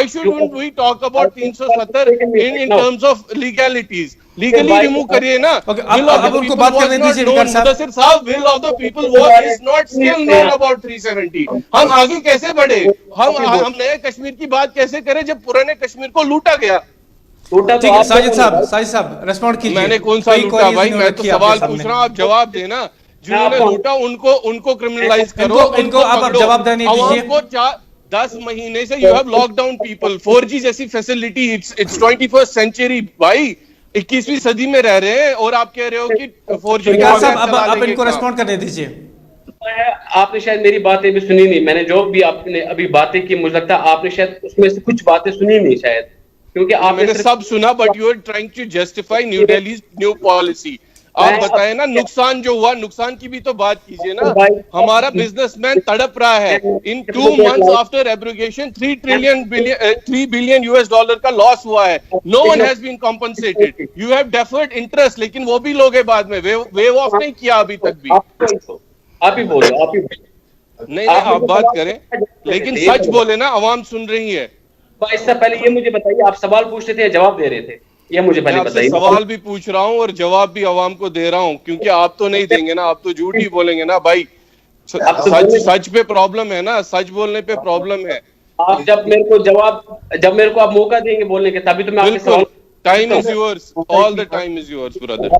shouldn't we talk about 370 in terms of legalities? Legally remove करिए ना। अब उनको बात करने दीजिए। मुदस्सिर साहब, will of the people what is not still known about 370? हम आगे कैसे बढ़े? हम नए कश्मीर की बात कैसे करें जब पुराने कश्मीर को लूटा गया? ठीक है, साजिद साहब रेस्पॉन्ड कीजिए। मैंने कौन सा लूटा भाई? मैं तो सवाल पूछ रहा हूँ, आप जवाब देना। जिन्होंने लूटा उनको क्रिमिनलाइज करो, इनको आप जवाब देने दीजिए। 10 महीने से you have lock down people. 4G जैसी फैसिलिटी, इट्स 21st सेंचुरी भाई, 21वीं सदी में रह रहे हैं और आप कह रहे हो कि 4G। अब इनको रेस्पॉन्ड करने दीजिए। आपने शायद मेरी बातें भी सुनी नहीं। मैंने जो भी आपने अभी बातें की, मुझे लगता है आपने शायद उसमें से कुछ बातें सुनी नहीं शायद, क्योंकि आपने सब सुना, but you are trying to justify new Delhi new policy. आप बताए ना नुकसान जो हुआ, नुकसान की भी तो बात कीजिए ना। हमारा बिजनेसमैन तड़प रहा है। In 2 months after abrogation 3 billion US dollar का लॉस हुआ है। No one has been compensated. You have deferred interest, लेकिन वो भी लोगे बाद में, वेव ऑफ नहीं किया अभी तक भी। आप ही बोलो। नहीं, आप बात करें, लेकिन सच बोले ना, आवाम सुन रही है। इससे पहले ये मुझे बताइए, आप सवाल पूछ रहे थे या जवाब दे रहे थे? ये मुझे पहले बताइए। सवाल भी पूछ रहा हूँ और जवाब भी आवाम को दे रहा हूँ, क्योंकि आप तो नहीं देंगे ना, आप तो झूठ ही बोलेंगे ना भाई। सच पे प्रॉब्लम है ना, सच बोलने पे प्रॉब्लम है। आप जब मेरे को आप मौका देंगे बोलने के, तभी तो मैं आपके सवाल। Time is yours, all the time is yours brother.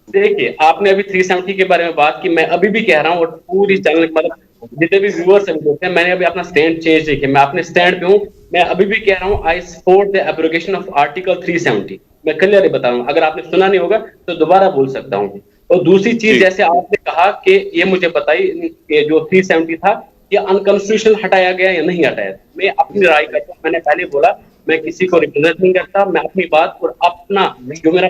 देखिए, आपने अभी 370 के बारे में बात की, मैं अभी भी कह रहा हूँ, और पूरी चैनल मतलब जितने भी व्यूअर्स हैं, मैंने अभी अपना स्टैंड चेंज नहीं किया। मैं अपने स्टैंड पे हूँ। मैं अभी भी कह रहा हूँ, I support the abrogation of article 370। मैं क्लियरली बता रहा हूँ, अगर आपने सुना नहीं होगा तो दोबारा बोल सकता हूँ। और दूसरी चीज, जैसे आपने कहा कि ये मुझे बताइए कि जो 370 था ये अनकॉन्स्टिट्यूशनल हटाया गया या नहीं हटाया। मैं अपनी राय करता हूँ। मैंने पहले बोला, मैं किसी को रिप्रेजेंट नहीं करता, मैं अपनी बात और अपना जो मेरा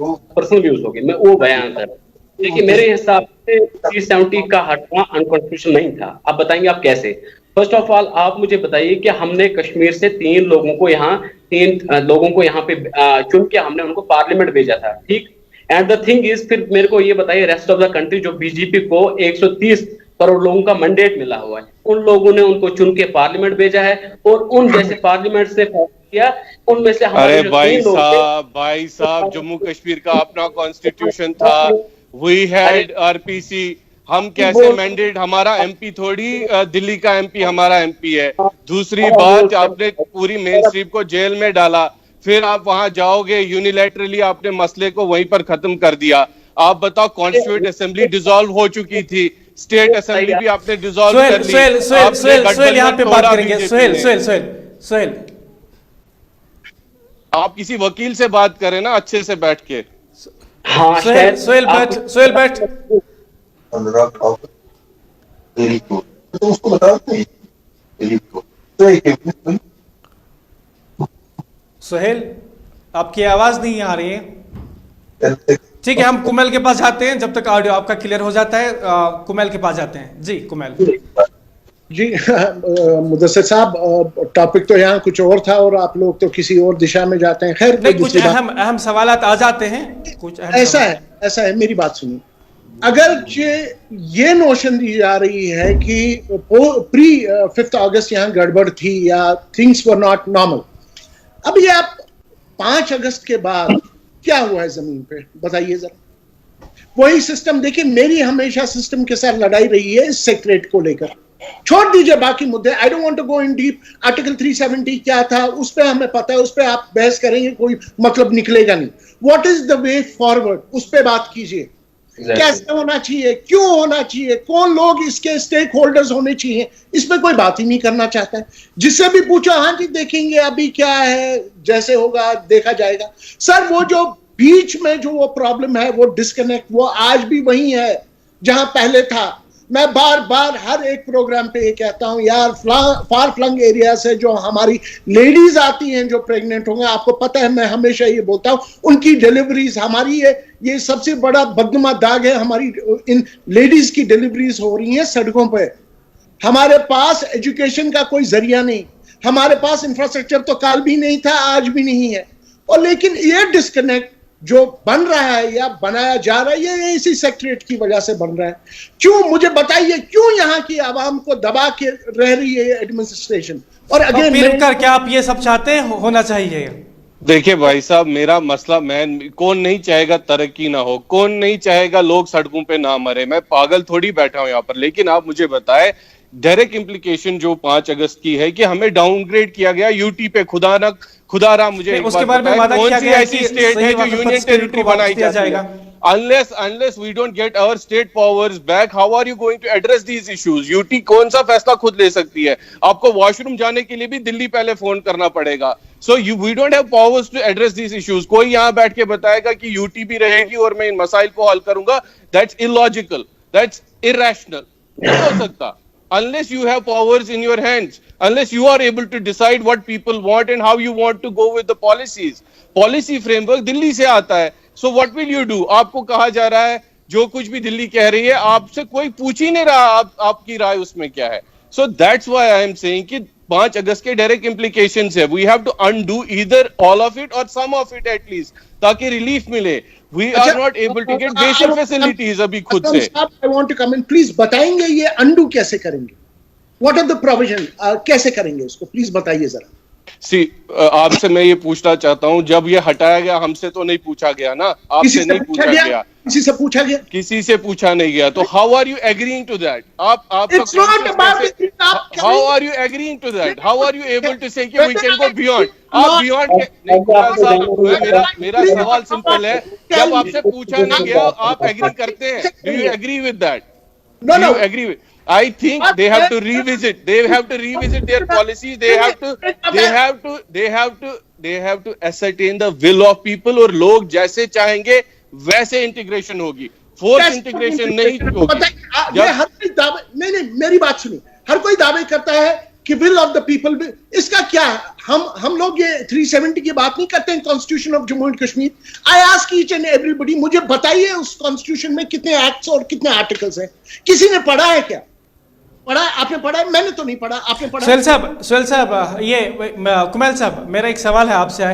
पर्सनल व्यूज होगी, मैं वो बयान कर रहा हूं। देखिए मेरे हिसाब से 370 का हटना अनकॉन्स्टिट्यूशनल नहीं था। आप बताएंगे आप कैसे? फर्स्ट ऑफ ऑल आप मुझे बताइए कि हमने कश्मीर से तीन लोगों को यहाँ पे चुन के हमने उनको पार्लियामेंट भेजा था, ठीक। एंड द थिंग इज, फिर मेरे को ये बताइए रेस्ट ऑफ द कंट्री जो बीजेपी को 130 करोड़ लोगों का मैंडेट मिला हुआ है, उन लोगों ने उनको चुन के पार्लियामेंट भेजा है और उन जैसे पार्लियामेंट से किया, उनमें से अरे भाई साहब जम्मू कश्मीर का अपना कॉन्स्टिट्यूशन था, वी हैड आरपीसी, हम कैसे मैंडेट, हमारा एमपी थोड़ी दिल्ली का एमपी हमारा एमपी है। दूसरी बात, आपने पूरी मेन स्ट्रीम को जेल में डाला, फिर आप वहां जाओगे यूनिलैटरली आपने मसले को वहीं पर खत्म कर दिया। आप बताओ, कॉन्स्टिट्यूएंट असेंबली डिसॉल्व हो चुकी थी, स्टेट असेंबली भी आपने डिसॉल्व कर ली। सुहेल यहाँ पे बात करेंगे। सुहेल आप किसी वकील से बात करें ना अच्छे से बैठ के। हाँ सुहेल बैठ। अनुराग ठाकुर तो उसको बता दो। सुहेल आपकी आवाज नहीं आ रही है। ठीक है, हम कुमेल के पास जाते हैं, जब तक ऑडियो आपका क्लियर हो जाता है कुमेल के पास जाते हैं। जी कुमेल जी। मुदस्सिर साहब, टॉपिक तो यहाँ कुछ और था और आप लोग तो किसी और दिशा में जाते हैं। खैर, नहीं, कुछ अहम सवालात आ जाते हैं, कुछ ऐसा है, मेरी बात सुनिए। अगर ये नोशन दी जा रही है कि प्री 5 अगस्त यहाँ गड़बड़ थी या थिंग्स वर नॉट नॉर्मल, अब ये आप 5 अगस्त के बाद क्या हुआ है जमीन पे, बताइए जरा। वही सिस्टम, देखिए मेरी हमेशा सिस्टम के साथ लड़ाई रही है इस सेक्रेट को लेकर। छोड़ दीजिए बाकी मुद्दे, I don't want to go in deep. Article 370 क्या था, उस पर हमें पता है, उस पर आप बहस करेंगे कोई मतलब निकलेगा नहीं। What is the way forward, उस पर बात कीजिए। कैसे होना चाहिए, क्यों होना चाहिए, कौन लोग इसके स्टेक होल्डर्स होने चाहिए, इस पर कोई बात ही नहीं करना चाहता है। जिससे भी पूछो, हाँ जी देखेंगे अभी क्या है, जैसे होगा देखा जाएगा। सर वो जो बीच में जो वो प्रॉब्लम है, वो डिस्कनेक्ट, वो आज भी वही है जहां पहले था। मैं बार बार हर एक प्रोग्राम पे ये कहता हूं, यार फार फ्लंग एरिया से जो हमारी लेडीज आती हैं जो प्रेग्नेंट होंगे, आपको पता है मैं हमेशा ये बोलता हूं, उनकी डिलीवरीज हमारी ये सबसे बड़ा बदनुमा दाग है। हमारी इन लेडीज की डिलीवरीज हो रही हैं सड़कों पे। हमारे पास एजुकेशन का कोई जरिया नहीं, हमारे पास इंफ्रास्ट्रक्चर तो काल भी नहीं था, आज भी नहीं है। और लेकिन ये डिस्कनेक्ट जो बन रहा है या बनाया जा रहा है, ये इसी सेक्रेटरी की वजह से बन रहा है। क्यों, मुझे बताइए, क्यों यहाँ की आवाम को दबा के रह रही है एडमिनिस्ट्रेशन? और अगेन क्या आप ये सब चाहते हैं होना चाहिए? देखिए भाई साहब, मेरा मसला, कौन नहीं चाहेगा तरक्की ना हो, कौन नहीं चाहेगा लोग सड़कों पे ना मरे, मैं पागल थोड़ी बैठा हूं यहाँ पर। लेकिन आप मुझे बताएं, डायरेक्ट इम्प्लीकेशन जो 5 अगस्त की है कि हमें डाउनग्रेड किया गया यूटी पे, खुदारा मुझे उसके बारे में वादा किया गया ऐसी स्टेट है जो यूनियन टेरिटरी बनाई जाएगा। Unless we don't get our state powers back, how are you going to address these issues? UT कौन सा फैसला खुद ले सकती है? आपको वॉशरूम जाने के लिए भी दिल्ली पहले फोन करना पड़ेगा। So we don't have powers to address these issues. कोई यहाँ बैठ के बताएगा कि यूटी भी रहेगी और मैं इन मसाइल को हल करूंगा, that's illogical, that's irrational. नहीं हो सकता। Unless you have powers in your hands, unless you are able to decide what people want and how you want to go with the policies. Policy framework Delhi से आता है। So what will you do? आपको कहा जा रहा है जो कुछ भी दिल्ली कह रही है, आपसे कोई पूछ ही नहीं रहा आपकी राय उसमें क्या है। So that's why I am saying कि 5 अगस्त के डायरेक्ट implications है। We have to undo either all of it or some of it at least, ताकि रिलीफ मिले। We are not able to get basic facilities अभी खुद से। I want to come in, please बताएंगे ये undo कैसे करेंगे? What are the provision? कैसे करेंगे उसको, प्लीज बताइए जरा। आपसे मैं ये पूछना चाहता हूँ, जब ये हटाया गया हमसे तो नहीं पूछा गया ना, आपसे नहीं पूछा गया, किसी से पूछा गया? किसी से पूछा नहीं गया। तो how are you agreeing to that? आप how are you agreeing to that? How are you able to say कि वी कैन गो बियॉन्ड? आप बियॉन्ड, मेरा सवाल सिंपल है, जब आपसे पूछा नहीं गया आप एग्री करते हैं? Do you agree with that? No. You agree with? I think they have to revisit. They have to revisit their policies. They have to ascertain the will of people. और लोग जैसे चाहेंगे वैसे इंटीग्रेशन होगी, force integration नहीं होगी। हर कोई दावे, नहीं मेरी बात सुनिए, हर कोई दावे करता है कि विल ऑफ द पीपल, इसका क्या हम लोग ये 370 की बात नहीं करते हैं constitution of Jammu and Kashmir. I ask each and everybody, मुझे बताइए उस कॉन्स्टिट्यूशन में कितने एक्ट्स और कितने आर्टिकल्स हैं? किसी ने पढ़ा है क्या? पढ़ा है? आपने पढ़ा है? मैंने तो नहीं पढ़ा, आपने पढ़ा? सुहेल साहब, ये कुमैल साहब, मेरा एक सवाल है आपसे।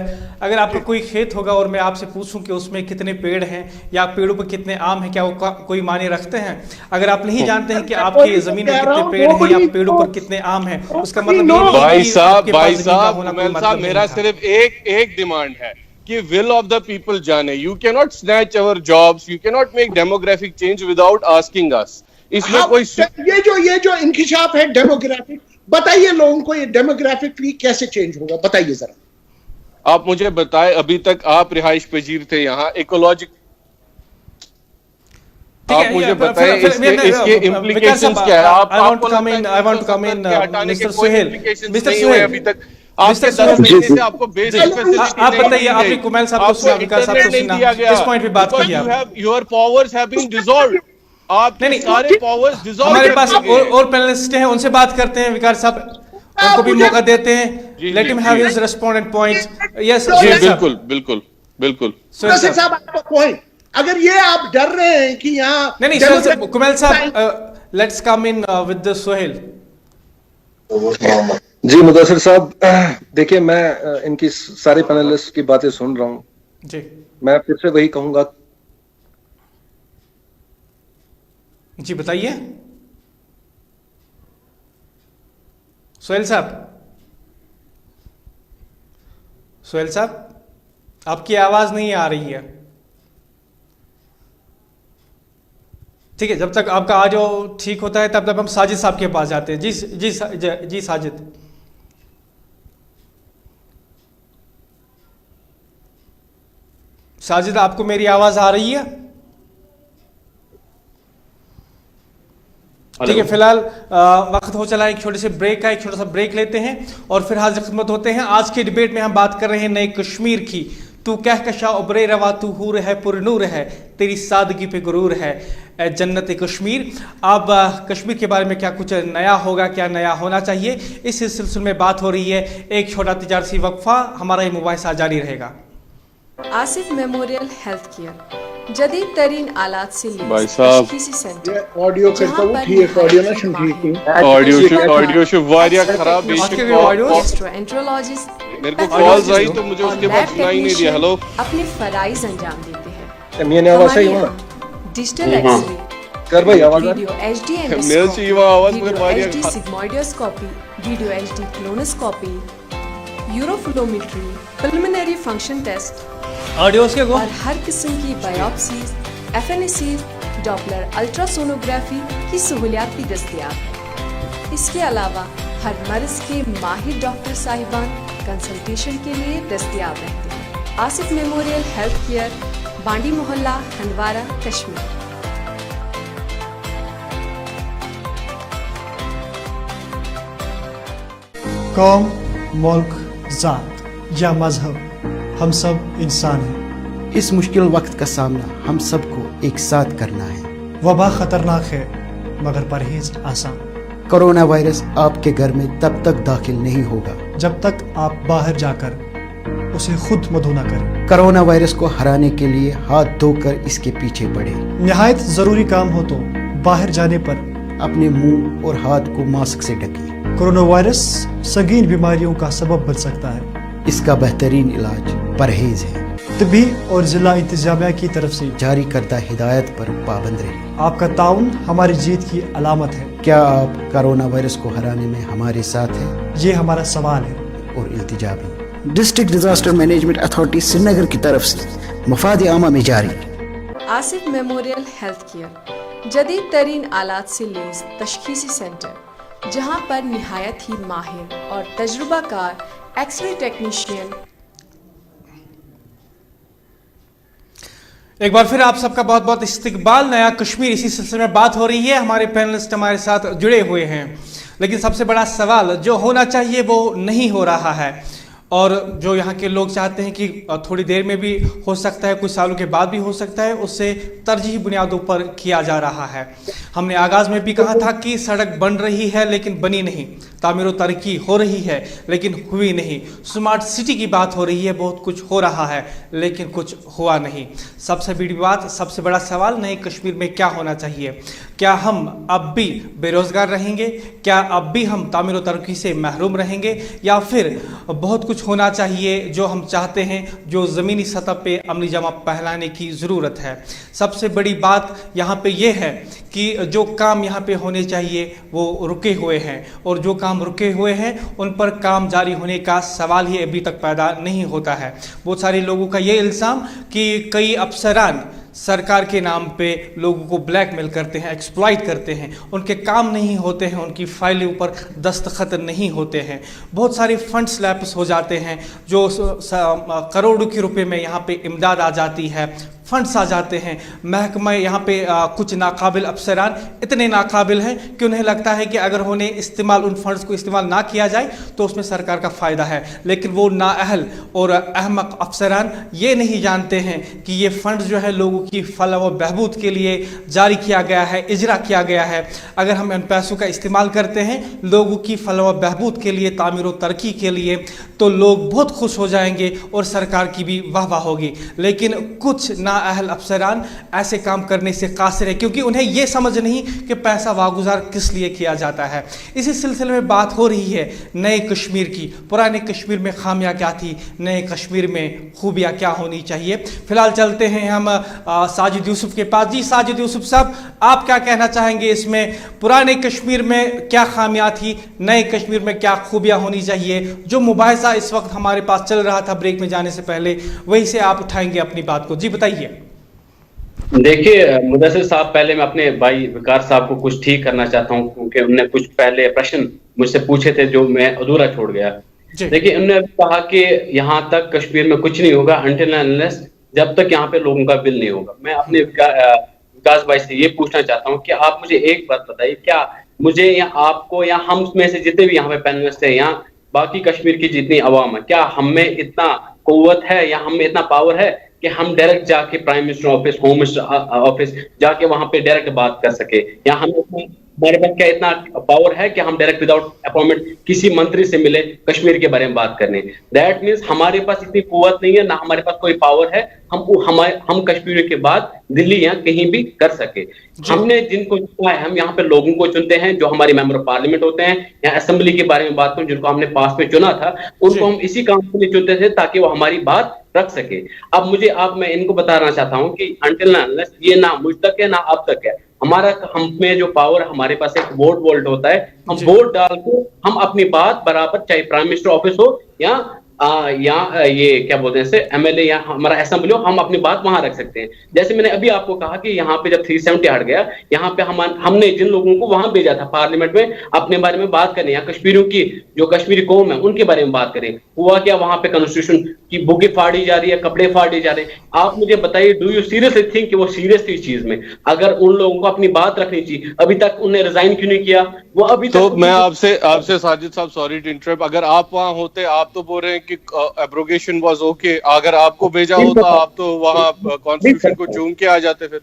अगर आपका कोई खेत होगा और मैं आपसे पूछूं कि उसमें कितने पेड़ हैं या पेड़ों पर कितने आम हैं, क्या वो कोई मायने रखते हैं? अगर आप नहीं जानते हैं कि आपकी जमीन में कितने पेड़ हैं या पेड़ों पर कितने आम हैं, उसका मतलब भाई साहब मेरा सिर्फ एक डिमांड है कि विल ऑफ द पीपल जाने। You can not snatch our jobs, you can not make demographic change without asking us. इसमें कोई ये जो इंकिशाफ है डेमोग्राफिक, बताइए लोगों को ये डेमोग्राफिकली कैसे चेंज होगा, बताइए जरा। आप मुझे बताएं, अभी तक आप रिहाइश पजीर थे यहाँ, इकोलॉजिक, आप मुझे बताएं इसके इम्प्लीकेशंस क्या है? I want to come in, Mr. Suhail, अभी तक आपके तरफ से आपको बेसिक फैसिलिटी आप बताइए, आपने कुमैल साहब को सुना, विकास साहब को सुना, इस पॉइंट पे बात कीजिए आप। Your powers have been dissolved, आपके सारे पावर्स डिसॉल्व। हमारे पास और पैनलिस्ट हैं, उनसे बात करते हैं। विकास साहब, उनको भी मौका देते हैं, let him have his respondent points. Yes बिल्कुल बिल्कुल बिल्कुल साहब, आपका पॉइंट, अगर ये आप डर रहे हैं कि यहाँ नहीं Kumail Sahab, let's come in with the Suhail. जी मुदस्सिर साहब, देखिए मैं इनकी सारे पैनलिस्ट की बातें सुन रहा हूँ जी। मैं फिर से वही कहूंगा जी, बताइए सुहेल साहब। सुहेल साहब, आपकी आवाज नहीं आ रही है। ठीक है, जब तक आपका ऑडियो ठीक होता है तब तक हम साजिद साहब के पास जाते हैं। जी साजिद। साजिद, आपको मेरी आवाज आ रही है? ठीक है, फिलहाल वक्त हो चला है एक छोटे से ब्रेक का। एक छोटा सा ब्रेक लेते हैं और फिर हाजिर खिदमत होते हैं। आज के डिबेट में हम बात कर रहे हैं नए कश्मीर की। तू कहकशा उबरे रवा, तू हूर है पुरनूर है, तेरी सादगी पे गुरूर है जन्नत कश्मीर। अब कश्मीर के बारे में क्या कुछ नया होगा, क्या नया होना चाहिए, इस सिलसिले में बात हो रही है। एक छोटा तिजारती वक्फा, हमारा ये मुबाहिसा जारी रहेगा। आसिफ मेमोरियल हेल्थ केयर जदीद तरीन आलात से भाई साहब सेंटर ऑडियो करता हूं, ठीक ऑडियो ना सुन ठीक है, ऑडियो शो वारिया खराब एंट्रोलॉजिस्ट मेरे को कॉल्स आई तो मुझे उसके बाद सुनाई नहीं दिया। हेलो, अपने फराइज अंजाम देते हैं। मैंने आवाज सही हुआ डिजिटल एक्सरे कर भाई आवाज वीडियो एचडी मेरे से ये आवाज में वारिया HD sigmoidoscopy, video HD colonoscopy, uroflowmetry, pulmonary function test audios के और हर किस्म की बायोप्सीज, एफएनएसी, डॉपलर अल्ट्रासोनोग्राफी की सहूलियात भी दस्तयाब है। इसके अलावा हर मर्ज के माहिर डॉक्टर साहिबान कंसल्टेशन के लिए दस्तयाब रहते हैं। आसिफ मेमोरियल हेल्थ केयर, बांडी मोहल्ला, हंदवारा, कश्मीर। कौम, मुल्क, जात या मजहब, हम सब इंसान हैं। इस मुश्किल वक्त का सामना हम सबको एक साथ करना है। वबा खतरनाक है मगर परहेज आसान। कोरोना वायरस आपके घर में तब तक दाखिल नहीं होगा जब तक आप बाहर जाकर उसे खुद मधु न करें। कोरोना वायरस को हराने के लिए हाथ धोकर इसके पीछे बढ़े। निहायत जरूरी काम हो तो बाहर जाने पर अपने मुंह और हाथ को मास्क से ढकें। कोरोना वायरस संगीन बीमारियों का सबब बन सकता है। इसका बेहतरीन इलाज परहेज है। तभी और जिला इंतजामिया की तरफ से जारी करदा हिदायत पर पाबंद रहिए। आपका ताउन हमारी जीत की अलामत है। क्या आप कोरोना वायरस को हराने में हमारे साथ हैं? ये हमारा सवाल है और इल्तिजा भी। District disaster management authority Srinagar की तरफ से मफाद आमा में जारी। आसिफ मेमोरियल हेल्थ केयर जदीद तरीन आलात से लैस तशखीसी सेंटर, जहां पर निहायत ही माहिर और तजुर्बाकार एक्सरे टेक्नीशियन। एक बार फिर आप सबका बहुत बहुत इस्तकबाल। नया कश्मीर, इसी सिलसिले में बात हो रही है। हमारे पैनलिस्ट हमारे साथ जुड़े हुए हैं, लेकिन सबसे बड़ा सवाल जो होना चाहिए वो नहीं हो रहा है। और जो यहाँ के लोग चाहते हैं कि थोड़ी देर में भी हो सकता है, कुछ सालों के बाद भी हो सकता है, उससे तरजीही बुनियादों पर किया जा रहा है। हमने आगाज़ में भी कहा था कि सड़क बन रही है लेकिन बनी नहीं, तामीर और तरक्की हो रही है लेकिन हुई नहीं, स्मार्ट सिटी की बात हो रही है, बहुत कुछ हो रहा है लेकिन कुछ हुआ नहीं। सबसे बड़ी बात, सबसे बड़ा सवाल, नए कश्मीर में क्या होना चाहिए? क्या हम अब भी बेरोज़गार रहेंगे? क्या अब भी हम तामीर और तरक्की से महरूम रहेंगे? या फिर बहुत कुछ होना चाहिए जो हम चाहते हैं, जो ज़मीनी सतह पे अमली जमा पहलाने की ज़रूरत है? सबसे बड़ी बात यहाँ पे ये है कि जो काम यहाँ पे होने चाहिए वो रुके हुए हैं, और जो काम रुके हुए हैं उन पर काम जारी होने का सवाल ही अभी तक पैदा नहीं होता है। बहुत सारे लोगों का ये इल्ज़ाम कि कई अफसरान सरकार के नाम पे लोगों को ब्लैकमेल करते हैं, एक्सप्लॉइट करते हैं, उनके काम नहीं होते हैं, उनकी फाइलें ऊपर दस्तखत नहीं होते हैं, बहुत सारे फंड्स लैप्स हो जाते हैं, जो करोड़ों के रुपए में यहाँ पे इमदाद आ जाती है, फंड्स आ जाते हैं। महकमा यहाँ पे कुछ नाकाबिल अफसरान इतने नाकाबिल हैं कि उन्हें लगता है कि अगर उन्हें इस्तेमाल, उन फंड्स को इस्तेमाल ना किया जाए तो उसमें सरकार का फ़ायदा है, लेकिन वो नाअहल और अहमक अफसरान ये नहीं जानते हैं कि ये फंड्स जो है लोगों की फलाह व बहबूद के लिए जारी किया गया है, इजरा किया गया है। अगर हम इन पैसों का इस्तेमाल करते हैं लोगों की फलाह व बहबूद के लिए, तामीर व तरक्की के लिए, तो लोग बहुत खुश हो जाएंगे और सरकार की भी वाह वाह होगी। लेकिन कुछ नाअहल अफसरान ऐसे काम करने से कासिर है क्योंकि उन्हें यह समझ नहीं कि पैसा वागुजार किस लिए किया जाता है। इसी सिलसिले में बात हो रही है नए कश्मीर की। पुराने कश्मीर में खामियां क्या थी, नए कश्मीर में खूबियां क्या होनी चाहिए? फिलहाल चलते हैं हम साजिद यूसुफ के पास। जी साजिद यूसुफ साहब, आप क्या कहना चाहेंगे इसमें? पुराने कश्मीर में क्या खामियां थी, नए कश्मीर में क्या खूबियां होनी चाहिए? जो मुबाहिसा इस वक्त हमारे पास चल रहा था ब्रेक में जाने से पहले, वही से आप उठाएंगे अपनी बात को। जी बताइए। देखिए मुदस्सिर साहब, पहले मैं अपने भाई विकार साहब को कुछ ठीक करना चाहता हूं क्योंकि उन्होंने कुछ पहले प्रश्न मुझसे पूछे थे जो मैं अधूरा छोड़ गया। देखिए उन्होंने कहा कि यहाँ तक कश्मीर में कुछ नहीं होगा अनटिल अनलेस, जब तक यहाँ पे लोगों का बिल नहीं होगा। मैं अपने विकास भाई से ये पूछना चाहता हूँ कि आप मुझे एक बात बताइए, क्या मुझे या आपको या हम में से जितने भी यहाँ पे पैनलिस्ट है, यहाँ बाकी कश्मीर की जितनी अवाम है, क्या हमें इतना कुव्वत है या हमें इतना पावर है कि हम डायरेक्ट जाके prime minister office, home minister office जाके वहां पे डायरेक्ट बात कर सके? या हमें, हमारे पास क्या इतना पावर है कि हम डायरेक्ट विदाउट अपॉइंटमेंट किसी मंत्री से मिले कश्मीर के बारे में बात करने? दैट मीन्स हमारे पास इतनी कुव्वत नहीं है, ना हमारे पास कोई पावर है हम कश्मीर के बाद दिल्ली या कहीं भी कर सके। हमने जिनको चुना है, हम यहाँ पे लोगों को चुनते हैं जो हमारे मेंबर ऑफ पार्लियामेंट होते हैं, या असेंबली के बारे में बात करूं जिनको हमने पास में चुना था, उनको हम इसी काम के लिए चुनते थे ताकि वो हमारी बात रख सके। अब मैं इनको बताना चाहता हूं कि अनटिल अनलेस ये ना मुझ तक है ना अब तक है, हम में जो पावर, हमारे पास एक वोट होता है, हम वोट डाल के हम अपनी बात बराबर, चाहे प्राइम मिनिस्टर ऑफिस हो या ये क्या बोलते हैं एमएलए या हमारा असेंबली हो, हम अपनी बात वहां रख सकते हैं। जैसे मैंने अभी आपको कहा कि यहाँ पे जब 370 हट गया, यहाँ पे हमने जिन लोगों को वहां भेजा था पार्लियामेंट में अपने बारे में बात करने, या कश्मीरियों की जो कश्मीरी कौम है उनके बारे में बात करें, हुआ क्या? वहां पे कॉन्स्टिट्यूशन की बुकें फाड़ी जा रही है, कपड़े फाड़े जा रहे हैं। आप मुझे बताइए, डू यू सीरियसली थिंक कि वो सीरियस थी इस चीज में? अगर उन लोगों को अपनी बात रखनी चाहिए, अभी तक उन्हें रिजाइन क्यों नहीं किया? वो अभी तो मैं आपसे साजिद साहब, सॉरी टू इंटरप्ट, अगर आप वहां होते, आप तो बोल रहे हैं कि एब्रोगेशन वाज ओके, अगर आपको भेजा होता आप तो वहां कॉन्स्टिट्यूशन को चूम के आ जाते। फिर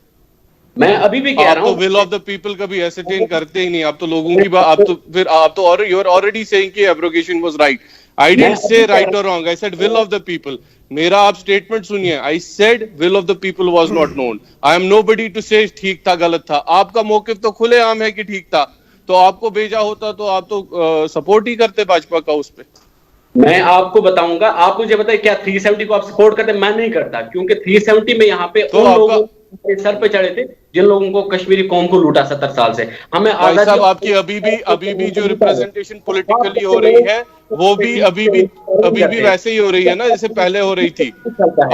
मैं अभी भी कह रहा हूं, आप तो विल ऑफ द पीपल कभी एसेटेन करते ही नहीं, आप तो लोगों की बात, आप तो यू आर ऑलरेडी सेइंग कि abrogation was right. I didn't say right और wrong, I said will of the people. मेरा आप स्टेटमेंट सुनिए, I said will of the people was not known. I am nobody to say ठीक था गलत था। आपका मौकिफ तो खुलेआम है कि ठीक था, तो आपको भेजा होता तो आप तो सपोर्ट ही करते भाजपा का उस पे। मैं आपको बताऊंगा, आप मुझे बताइए क्या 370 को आप सपोर्ट करते? मैं नहीं करता, क्योंकि 370 में यहाँ पे तो उन लोगों सर पे चढ़े थे जिन लोगों को कश्मीरी कौम को लूटा 70 साल से। हमें आजादी, आपकी अभी भी जो रिप्रेजेंटेशन पॉलिटिकली हो रही है वो भी अभी भी वैसे ही हो रही है ना जैसे पहले हो रही थी।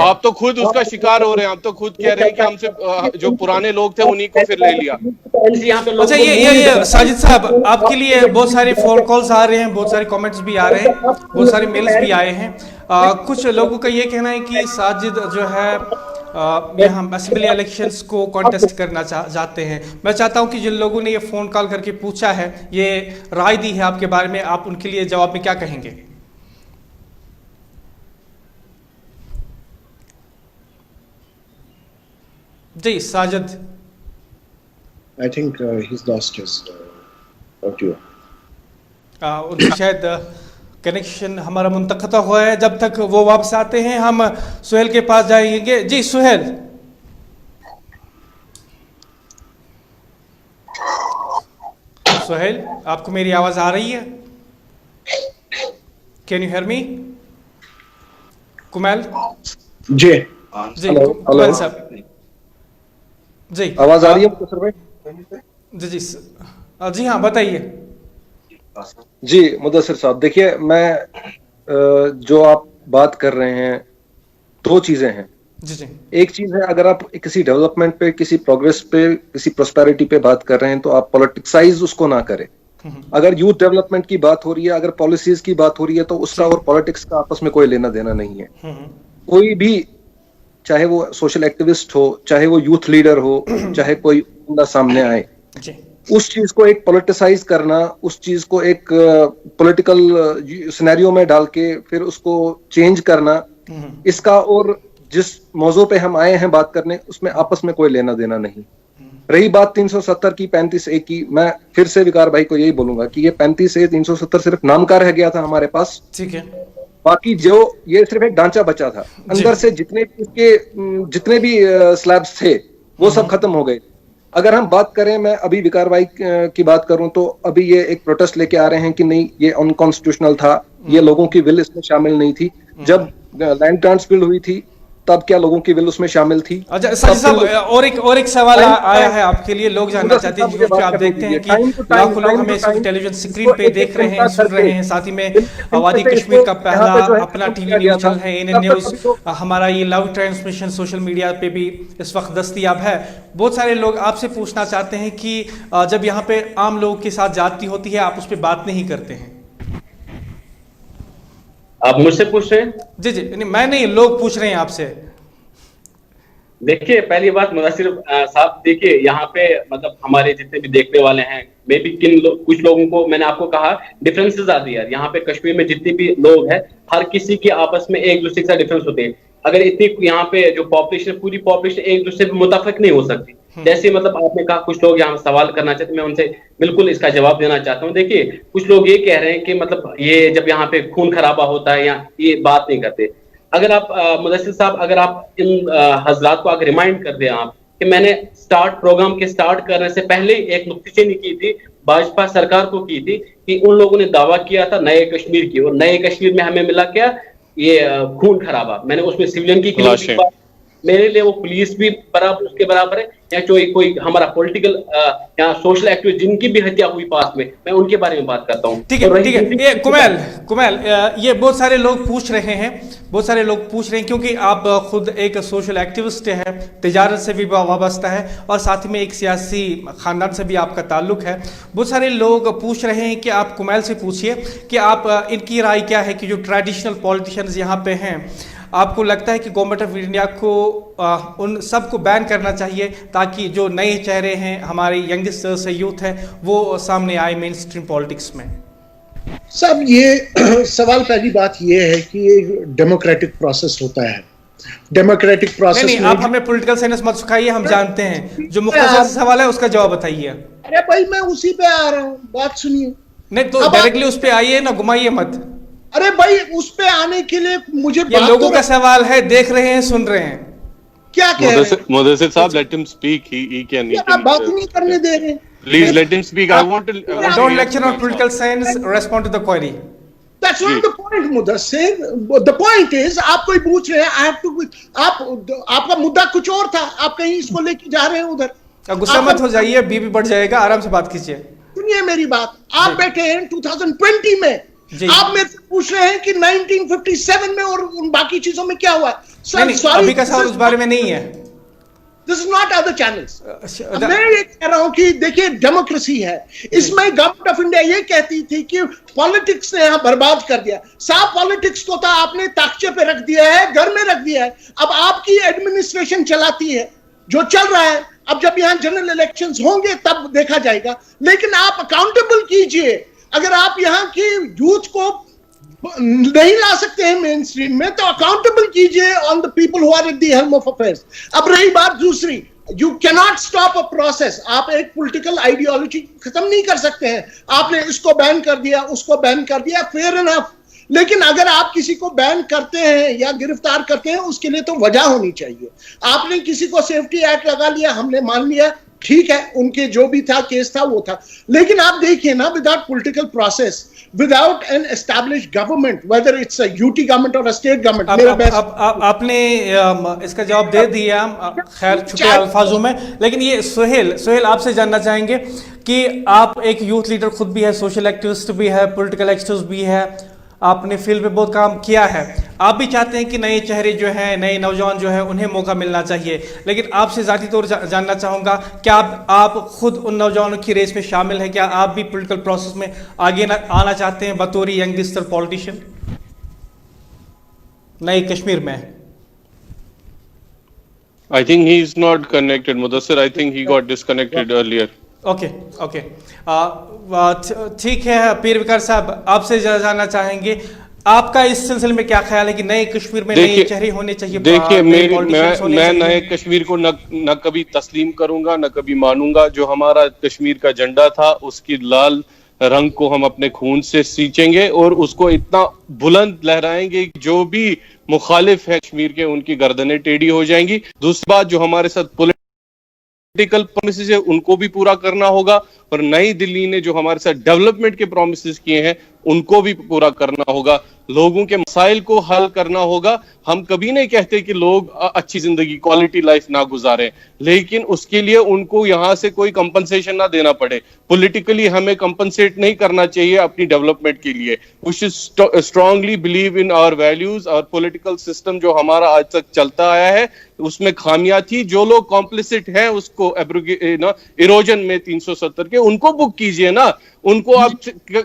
आप तो खुद उसका शिकार हो रहे हैं, आप तो खुद कह रहे हैं कि हमसे जो पुराने लोग थे उन्हीं को फिर ले लिया। अच्छा, ये साजिद साहब, आपके लिए बहुत सारे फोन कॉल्स आ रहे हैं, बहुत सारे कमेंट्स भी आ रहे हैं, बहुत सारे मेल्स भी आए हैं। कुछ लोगों का ये कहना है कि साजिद जो है हम असेंबली इलेक्शंस को कॉन्टेस्ट करना चाहते हैं। मैं चाहता हूं कि जिन लोगों ने ये फ़ोन कॉल करके पूछा है, ये राय दी है आपके बारे में, आप उनके लिए जवाब में क्या कहेंगे? जी Sajid. I think he's lost his audio. उनकी शायद कनेक्शन हमारा मुंतक़ता हुआ है। जब तक वो वापस आते हैं हम सुहेल के पास जाएंगे। जी सुहेल। सुहेल, आपको मेरी आवाज आ रही है? Can you hear me? Kumail ji जी कुमैल साहब जी, आवाज आ रही है सर भाई? जी जी जी हाँ बताइए। जी मुदस्सिर साहब, देखिए मैं जो आप बात कर रहे हैं, दो चीजें हैं। जी जी। एक चीज है, अगर आप किसी डेवलपमेंट पे, किसी प्रोग्रेस पे, किसी प्रोस्पेरिटी पे बात कर रहे हैं तो आप पॉलिटिक्साइज उसको ना करें। अगर यूथ डेवलपमेंट की बात हो रही है, अगर पॉलिसीज की बात हो रही है, तो उसका और पॉलिटिक्स का आपस में कोई लेना देना नहीं है। कोई भी, चाहे वो सोशल एक्टिविस्ट हो, चाहे वो यूथ लीडर हो, चाहे कोई बंदा सामने आए, उस चीज को एक पॉलिटिसाइज करना, उस चीज को एक पॉलिटिकल सिनेरियो में डाल के फिर उसको चेंज करना, इसका और जिस मौजू पे हम आए हैं बात करने, उसमें आपस में कोई लेना देना नहीं। रही बात 370 की, 35A की, मैं फिर से विकार भाई को यही बोलूंगा कि ये 35A 370 सिर्फ नाम का रह गया था हमारे पास। ठीक है। बाकी जो ये सिर्फ एक ढांचा बचा था, अंदर से जितने भी स्लैब्स थे वो सब खत्म हो गए। अगर हम बात करें, मैं अभी विकार भाई की बात करूं तो अभी ये एक प्रोटेस्ट लेके आ रहे हैं कि नहीं ये अनकॉन्स्टिट्यूशनल था, ये लोगों की विल इसमें शामिल नहीं थी। जब लैंड ग्रांट्स बिल हुई थी तब क्या लोगों की विल उसमें शामिल थी? अच्छा साजिद साहब, और एक सवाल आया है आपके लिए। लोग जानना चाहते हैं, जो आप देखते हैं कि लाखों लोग हमें टेलीविजन स्क्रीन पे देख रहे हैं, सुन रहे हैं, साथ ही में वादी कश्मीर का पहला अपना टीवी न्यूज चैनल है एएनएन न्यूज, हमारा ये लाइव ट्रांसमिशन सोशल मीडिया पे भी इस वक्त दस्तयाब है। बहुत सारे लोग आपसे पूछना चाहते हैं कि जब यहाँ पे आम लोगों के साथ जाती होती है, आप उस पर बात नहीं करते हैं। आप मुझसे पूछ रहे हैं? जी जी, नहीं मैं नहीं, लोग पूछ रहे हैं आपसे। देखिए, पहली बात मुदस्सिर साहब, देखिए यहाँ पे मतलब हमारे जितने भी देखने वाले हैं, मे भी कुछ लोगों को मैंने आपको कहा डिफरेंसेस आर देयर। यहाँ पे कश्मीर में जितने भी लोग हैं, हर किसी के आपस में एक दूसरे के साथ डिफरेंस होते हैं। अगर इतनी यहाँ पे जो पॉपुलेशन, पूरी पॉपुलेशन एक दूसरे से मुताफिक नहीं हो सकती। जैसे मतलब आपने कहा कुछ लोग यहाँ सवाल करना चाहते, मैं उनसे बिल्कुल इसका जवाब देना चाहता हूँ। देखिए, कुछ लोग ये कह रहे हैं कि मतलब ये जब यहाँ पे खून खराबा होता है या ये बात नहीं करते। अगर आप मुदस्सिर साहब, अगर आप इन हजरात को अगर रिमाइंड कर दें आप कि मैंने प्रोग्राम के स्टार्ट करने से पहले एक नुक्तेचीनी की थी, भाजपा सरकार को की थी कि उन लोगों ने दावा किया था नए कश्मीर की, और नए कश्मीर में हमें मिला क्या? ये खून खराबा। मैंने उसमें सिविलियन की मेरे लिए वो पुलिस भी बराबर उसके बराबर है, या कोई हमारा पॉलिटिकल या सोशल एक्टिविस्ट जिनकी भी हत्या हुई पास में, मैं उनके बारे में बात करता हूँ। ठीक है ठीक है। ये कुमैल ये बहुत सारे लोग पूछ रहे हैं, क्योंकि आप खुद एक सोशल एक्टिविस्ट हैं, तिजारत से भी वाबस्ता है और साथ में एक सियासी खानदान से भी आपका ताल्लुक है। बहुत सारे लोग पूछ रहे हैं कि आप कुमैल से पूछिए कि आप इनकी राय क्या है कि जो ट्रेडिशनल पॉलिटिशियंस यहाँ पे हैं, आपको लगता है कि गवर्नमेंट ऑफ इंडिया को उन सबको बैन करना चाहिए ताकि जो नए चेहरे हैं, हमारे यंगस्टर्स है, यूथ है, वो सामने आए मेन स्ट्रीम पॉलिटिक्स में? सब ये सवाल, पहली बात ये है कि ये डेमोक्रेटिक प्रोसेस होता है। डेमोक्रेटिक प्रोसेस नहीं, आप हमें पॉलिटिकल साइंस मत सिखाइए, हम जानते हैं। जो मुख्तसर सवाल है उसका जवाब बताइए। अरे भाई मैं उसी पे आ रहा हूँ, बात सुनिए। नहीं तो डायरेक्टली उस पे आइए ना, घुमाइए मत। अरे भाई उस पे आने के लिए मुझे ये लोगों का सवाल है, देख रहे हैं, सुन रहे हैं, क्या कह रहे हैं? मुदस्सिर साहब, let him speak. He can. आप बात नहीं करने दे रहे। Please let him speak. I want to. Don't lecture on political science. Respond to the query. That's not the point, Mudassir. The point is, आप कोई पूछ रहे हैं, I have to. आपका मुद्दा कुछ और था, आप कहीं इसको लेके जा रहे हैं उधर। गुस्सा मत हो जाइए, बीपी बढ़ जाएगा, आराम से बात कीजिए। सुनिए मेरी बात, आप बैठे हैं 2020 में, आप मेरे से पूछ रहे हैं कि 1957 में और उन बाकी चीजों में क्या हुआ? अभी का सवाल उस बारे में नहीं है। This is not other channels. मैं ये कह रहा हूं कि देखिए डेमोक्रेसी है, इसमें गवर्नमेंट ऑफ इंडिया ये कहती थी कि पॉलिटिक्स ने यहाँ बर्बाद कर दिया। साफ पॉलिटिक्स को तो आपने ताकचे पे रख दिया है, घर में रख दिया है। अब आपकी एडमिनिस्ट्रेशन चलाती है, जो चल रहा है। अब जब यहाँ जनरल इलेक्शंस होंगे तब देखा जाएगा, लेकिन आप अकाउंटेबल कीजिए। अगर आप यहाँ की यूथ को नहीं ला सकते हैं मेन स्ट्रीम में, तो अकाउंटेबल कीजिए on the people who are at the helm of affairs. अब रही बात दूसरी, you cannot stop a process. आप एक पॉलिटिकल आइडियोलॉजी खत्म नहीं कर सकते हैं। आपने इसको बैन कर दिया, उसको बैन कर दिया, फेयर इनफ, लेकिन अगर आप किसी को बैन करते हैं या गिरफ्तार करते हैं, उसके लिए तो वजह होनी चाहिए। आपने किसी को सेफ्टी एक्ट लगा लिया, हमने मान लिया, ठीक है, उनके जो भी था केस था वो था, लेकिन आप देखिए ना, without political process, without an established government, whether it's a UT government और अ स्टेट गवर्नमेंट, मेरा बेस्ट आपने इसका जवाब दे दिया, खैर छुपे अल्फाजों में। लेकिन ये सोहेल आपसे जानना चाहेंगे कि आप एक यूथ लीडर खुद भी है, सोशल एक्टिविस्ट भी है, पॉलिटिकल एक्टिविस्ट भी है, आपने फील्ड में बहुत काम किया है, आप भी चाहते हैं कि नए चेहरे जो हैं, नए नौजवान जो हैं, उन्हें मौका मिलना चाहिए, लेकिन आपसे ज़ाती तौर जानना चाहूँगा, क्या आप खुद उन नौजवानों की रेस में शामिल हैं? क्या आप भी पॉलिटिकल प्रोसेस में आगे आना चाहते हैं बतौर यंगस्टर पॉलिटिशियन नए कश्मीर में? I think he is not connected, Mudassir. I think he got disconnected earlier. Okay ठीक है। पीर विकार साहब, आपसे जानना चाहेंगे, आपका इस सिलसिले में क्या ख्याल है कि नए कश्मीर में नए चेहरे होने चाहिए? देखिए, मैं नए कश्मीर को न कभी तस्लीम करूंगा, न कभी मानूंगा। जो हमारा कश्मीर का झंडा था, उसकी लाल रंग को हम अपने खून से सींचेंगे और उसको इतना बुलंद लहराएंगे कि जो भी मुखालिफ है कश्मीर के, उनकी गर्दनें टेढ़ी हो जाएंगी। दूसरी बात, जो हमारे साथ पॉलिटिकल प्रॉमिसेस है, उनको भी पूरा करना होगा, और नई दिल्ली ने जो हमारे साथ डेवलपमेंट के प्रॉमिसेस किए हैं, उनको भी पूरा करना होगा। लोगों के मसाइल को हल करना होगा। हम कभी नहीं कहते कि लोग अच्छी जिंदगी, क्वालिटी लाइफ ना गुजारें, लेकिन उसके लिए उनको यहां से कोई कंपनसेशन ना देना पड़े। पॉलिटिकली हमें कंपनसेट नहीं करना चाहिए अपनी डेवलपमेंट के लिए। We should strongly believe in our values. और पॉलिटिकल सिस्टम जो हमारा आज तक चलता आया है, उसमें खामियां थी। जो लोग कॉम्प्लिसिट हैं उसको इरोजन में 370 के, उनको बुक कीजिए ना, उनको आप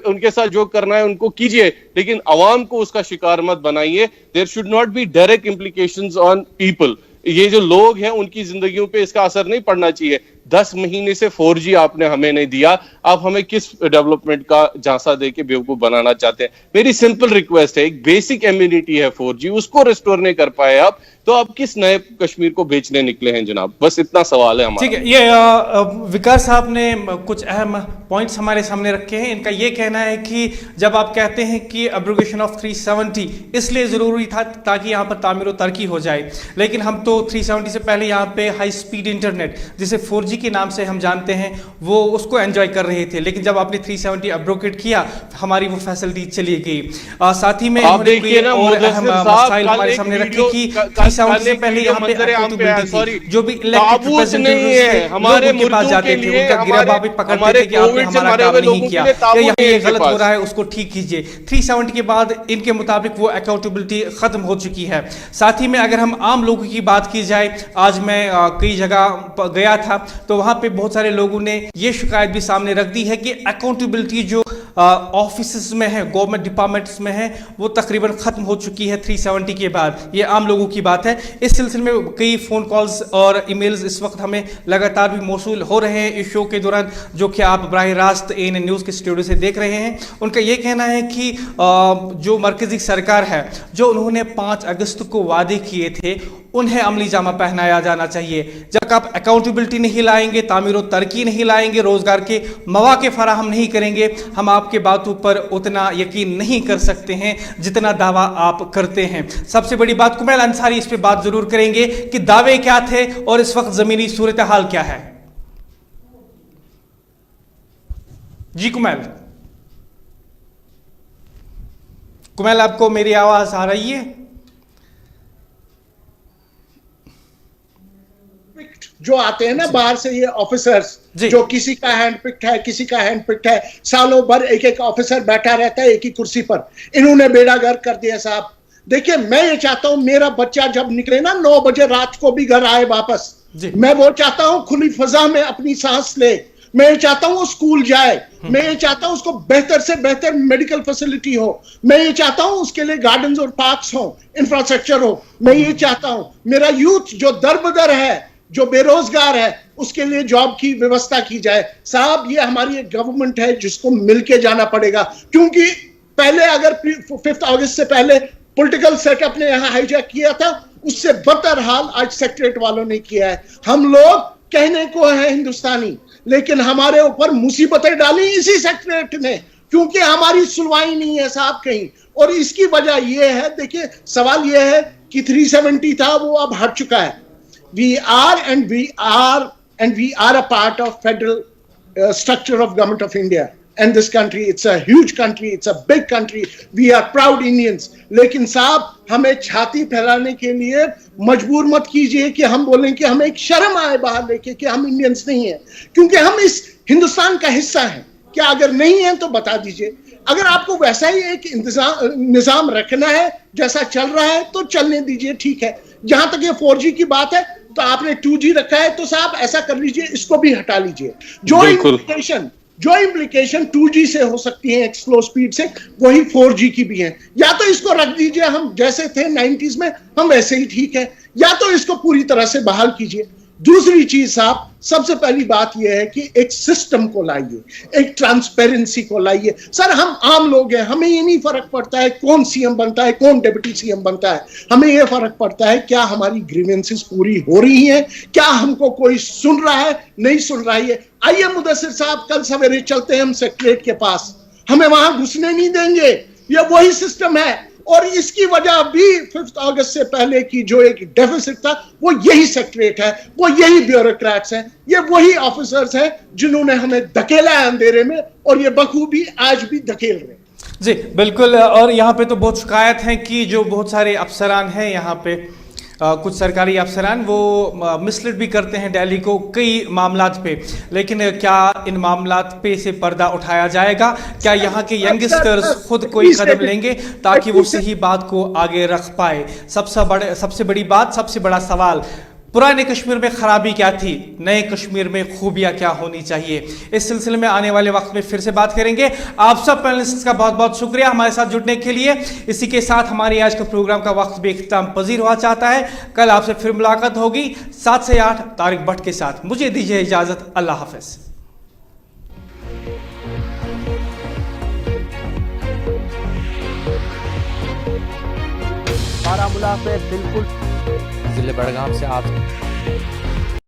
उनके साथ जो करना है उनको कीजिए, लेकिन अवाम को उसका शिकार मत बनाइए। There should not be direct implications on people. ये जो लोग हैं उनकी जिंदगियों पे इसका असर नहीं पड़ना चाहिए। 10 महीने से 4G आपने हमें नहीं दिया, आप हमें किस डेवलपमेंट का झांसा देके बेवकूफ बनाना चाहते हैं? मेरी सिंपल रिक्वेस्ट है, एक बेसिक एम्यूनिटी है 4G, उसको रिस्टोर नहीं कर पाए आप, तो आप किस नए कश्मीर को बेचने निकले हैं जनाब? बस इतना सवाल है हमारा। ठीक है, ये विकास साहब ने कुछ अहम पॉइंट्स हमारे सामने रखे हैं। इनका ये कहना है कि जब आप कहते हैं कि एब्रोगेशन ऑफ 370 इसलिए ज़रूरी था ताकि यहाँ पर तामीर और तरक्की हो जाए, लेकिन हम तो 370 से पहले यहाँ पे हाई स्पीड इंटरनेट, जिसे 4G के नाम से हम जानते हैं, वो उसको एंजॉय कर रहे थे। लेकिन जब आपने 370 एब्रोगेट किया, हमारी वो फैसिलिटी चली गई। साथ ही में आप देखिए ना, और अहम मसाइल हमारे सामने रखे कि 370 से पहले यहाँ पे जो भी इलेक्टेड रिप्रेजेंटेटिव्स हमारे के पास जाते थे, उनका गिरबान भी पकड़ते थे कि आपने हमारा काम नहीं किया, ये गलत हो रहा है, उसको ठीक कीजिए। 370 के बाद इनके मुताबिक वो अकाउंटेबिलिटी खत्म हो चुकी है। साथ ही में अगर हम आम लोगों की बात की जाए, आज मैं कई जगह गया था तो वहां पे बहुत सारे लोगों ने ये शिकायत भी सामने रख दी है कि अकाउंटेबिलिटी जो ऑफिस में है, गवर्नमेंट डिपार्टमेंट्स में है, वो तकरीबन खत्म हो चुकी है 370 के बाद। ये आम लोगों की बात है। इस सिलसिले में कई फ़ोन कॉल्स और ईमेल्स इस वक्त हमें लगातार भी मौसूल हो रहे हैं इस शो के दौरान, जो कि आप बराह रास्त ANN न्यूज़ के स्टूडियो से देख रहे हैं। उनका ये कहना है कि जो मरकज़ी सरकार है, जो उन्होंने 5 अगस्त को वादे किए थे, उन्हें अमली जामा पहनाया जाना चाहिए। जब आप अकाउंटेबिलिटी नहीं लाएंगे, तामीर और तरक्की नहीं लाएंगे, रोज़गार के मौके फराहम नहीं करेंगे, हम आपके बातों पर उतना यकीन नहीं कर सकते हैं जितना दावा आप करते हैं। सबसे बड़ी बात, कुमैल अंसारी इस पे बात जरूर करेंगे कि दावे क्या थे और इस वक्त जमीनी सूरत हाल क्या है। जी कुमैल, आपको मेरी आवाज आ रही है? जो आते हैं ना बाहर से, ये ऑफिसर्स, जो किसी का हैंड पिक्ड है, किसी का हैंड पिक्ड है, सालों भर एक एक ऑफिसर बैठा रहता है एक ही कुर्सी पर। इन्होंने बेड़ा गर्क कर दिया साहब। देखिए, मैं ये चाहता हूं मेरा बच्चा जब निकले ना 9 बजे रात को भी घर आए वापस। मैं वो चाहता हूं खुली फजा में अपनी सांस ले। मैं ये चाहता हूं वो स्कूल जाए। मैं ये चाहता हूं उसको बेहतर से बेहतर मेडिकल फैसिलिटी हो। मैं ये चाहता हूं उसके लिए गार्डन्स और पार्क्स हो, इंफ्रास्ट्रक्चर हो। मैं ये चाहता हूं मेरा यूथ जो दरबदर है, जो बेरोजगार है, उसके लिए जॉब की व्यवस्था की जाए। साहब, ये हमारी एक गवर्नमेंट है जिसको मिलके जाना पड़ेगा, क्योंकि पहले अगर 5 अगस्त से पहले पॉलिटिकल सेटअप ने यहां हाईजैक किया था, उससे बदतर हाल आज सेक्रेटरीट वालों ने किया है। हम लोग कहने को है हिंदुस्तानी, लेकिन हमारे ऊपर मुसीबतें डाली इसी सेक्रेटरी ने, क्योंकि हमारी सुनवाई नहीं है साहब कहीं। और इसकी वजह यह है, देखिए सवाल यह है कि 370 था, वो अब हट चुका है। we are a part of federal structure of government of India and this country. It's a huge country, it's a big country, we are proud Indians. लेकिन साहब हमें छाती फैलाने के लिए मजबूर मत कीजिए कि हम बोलें कि हमें एक शर्म आए बाहर लेके कि हम इंडियंस नहीं हैं, क्योंकि हम इस हिंदुस्तान का हिस्सा हैं। क्या अगर नहीं है तो बता दीजिए। अगर आपको वैसा ही एक निजाम रखना है जैसा चल रहा है तो चलने दीजिए, ठीक है। जहां तक ये 4G की बात है तो आपने 2G रखा है तो साहब ऐसा कर लीजिए, इसको भी हटा लीजिए। जो इम्प्लीकेशन 2G से हो सकती है एक स्लो स्पीड से, वही 4G की भी है। या तो इसको रख दीजिए, हम जैसे थे 90s में हम वैसे ही ठीक है, या तो इसको पूरी तरह से बहाल कीजिए। दूसरी चीज साहब, सबसे पहली बात यह है कि एक सिस्टम को लाइए, एक ट्रांसपेरेंसी को लाइए। सर हम आम लोग हैं, हमें ये नहीं फर्क पड़ता है कौन सीएम बनता है, कौन डिप्टी सीएम बनता है। हमें यह फर्क पड़ता है क्या हमारी ग्रीवेंसेस पूरी हो रही हैं, क्या हमको कोई सुन रहा है, नहीं सुन रहा है। आइए मुदस्सिर साहब, कल सवेरे चलते हैं हम सेक्रेटरीट के पास, हमें वहां घुसने नहीं देंगे। ये वही सिस्टम है, और इसकी वजह भी 5 अगस्त से पहले की जो एक डेफिसिट था वो यही सेक्रेटरीट है, वो यही ब्यूरोक्रेट्स हैं, ये वही ऑफिसर्स हैं जिन्होंने हमें धकेला है अंधेरे में, और ये बखूबी आज भी धकेल रहे हैं। जी बिल्कुल। और यहाँ पे तो बहुत शिकायत है कि जो बहुत सारे अफसरान हैं यहाँ पे, कुछ सरकारी अफसरान वो मिसलीड भी करते हैं दिल्ली को कई मामलात पे। लेकिन क्या इन मामलात पे से पर्दा उठाया जाएगा? क्या यहाँ के यंगस्टर्स खुद कोई कदम लेंगे ताकि वो सही बात को आगे रख पाए? सबसे बड़ी बात, सबसे बड़ा सवाल, पुराने कश्मीर में खराबी क्या थी, नए कश्मीर में खूबियां क्या होनी चाहिए? इस सिलसिले में आने वाले वक्त में फिर से बात करेंगे। आप सब पैनलिस्ट्स का बहुत बहुत शुक्रिया हमारे साथ जुड़ने के लिए। इसी के साथ हमारी आज का प्रोग्राम का वक्त भी इख्तिताम पजीर हुआ चाहता है। कल आपसे फिर मुलाकात होगी 7 से 8 तारिक भट्ट के साथ। मुझे दीजिए इजाजत, अल्लाह हाफिज। बारामूला पे बिल्कुल जिले बड़गाम से आप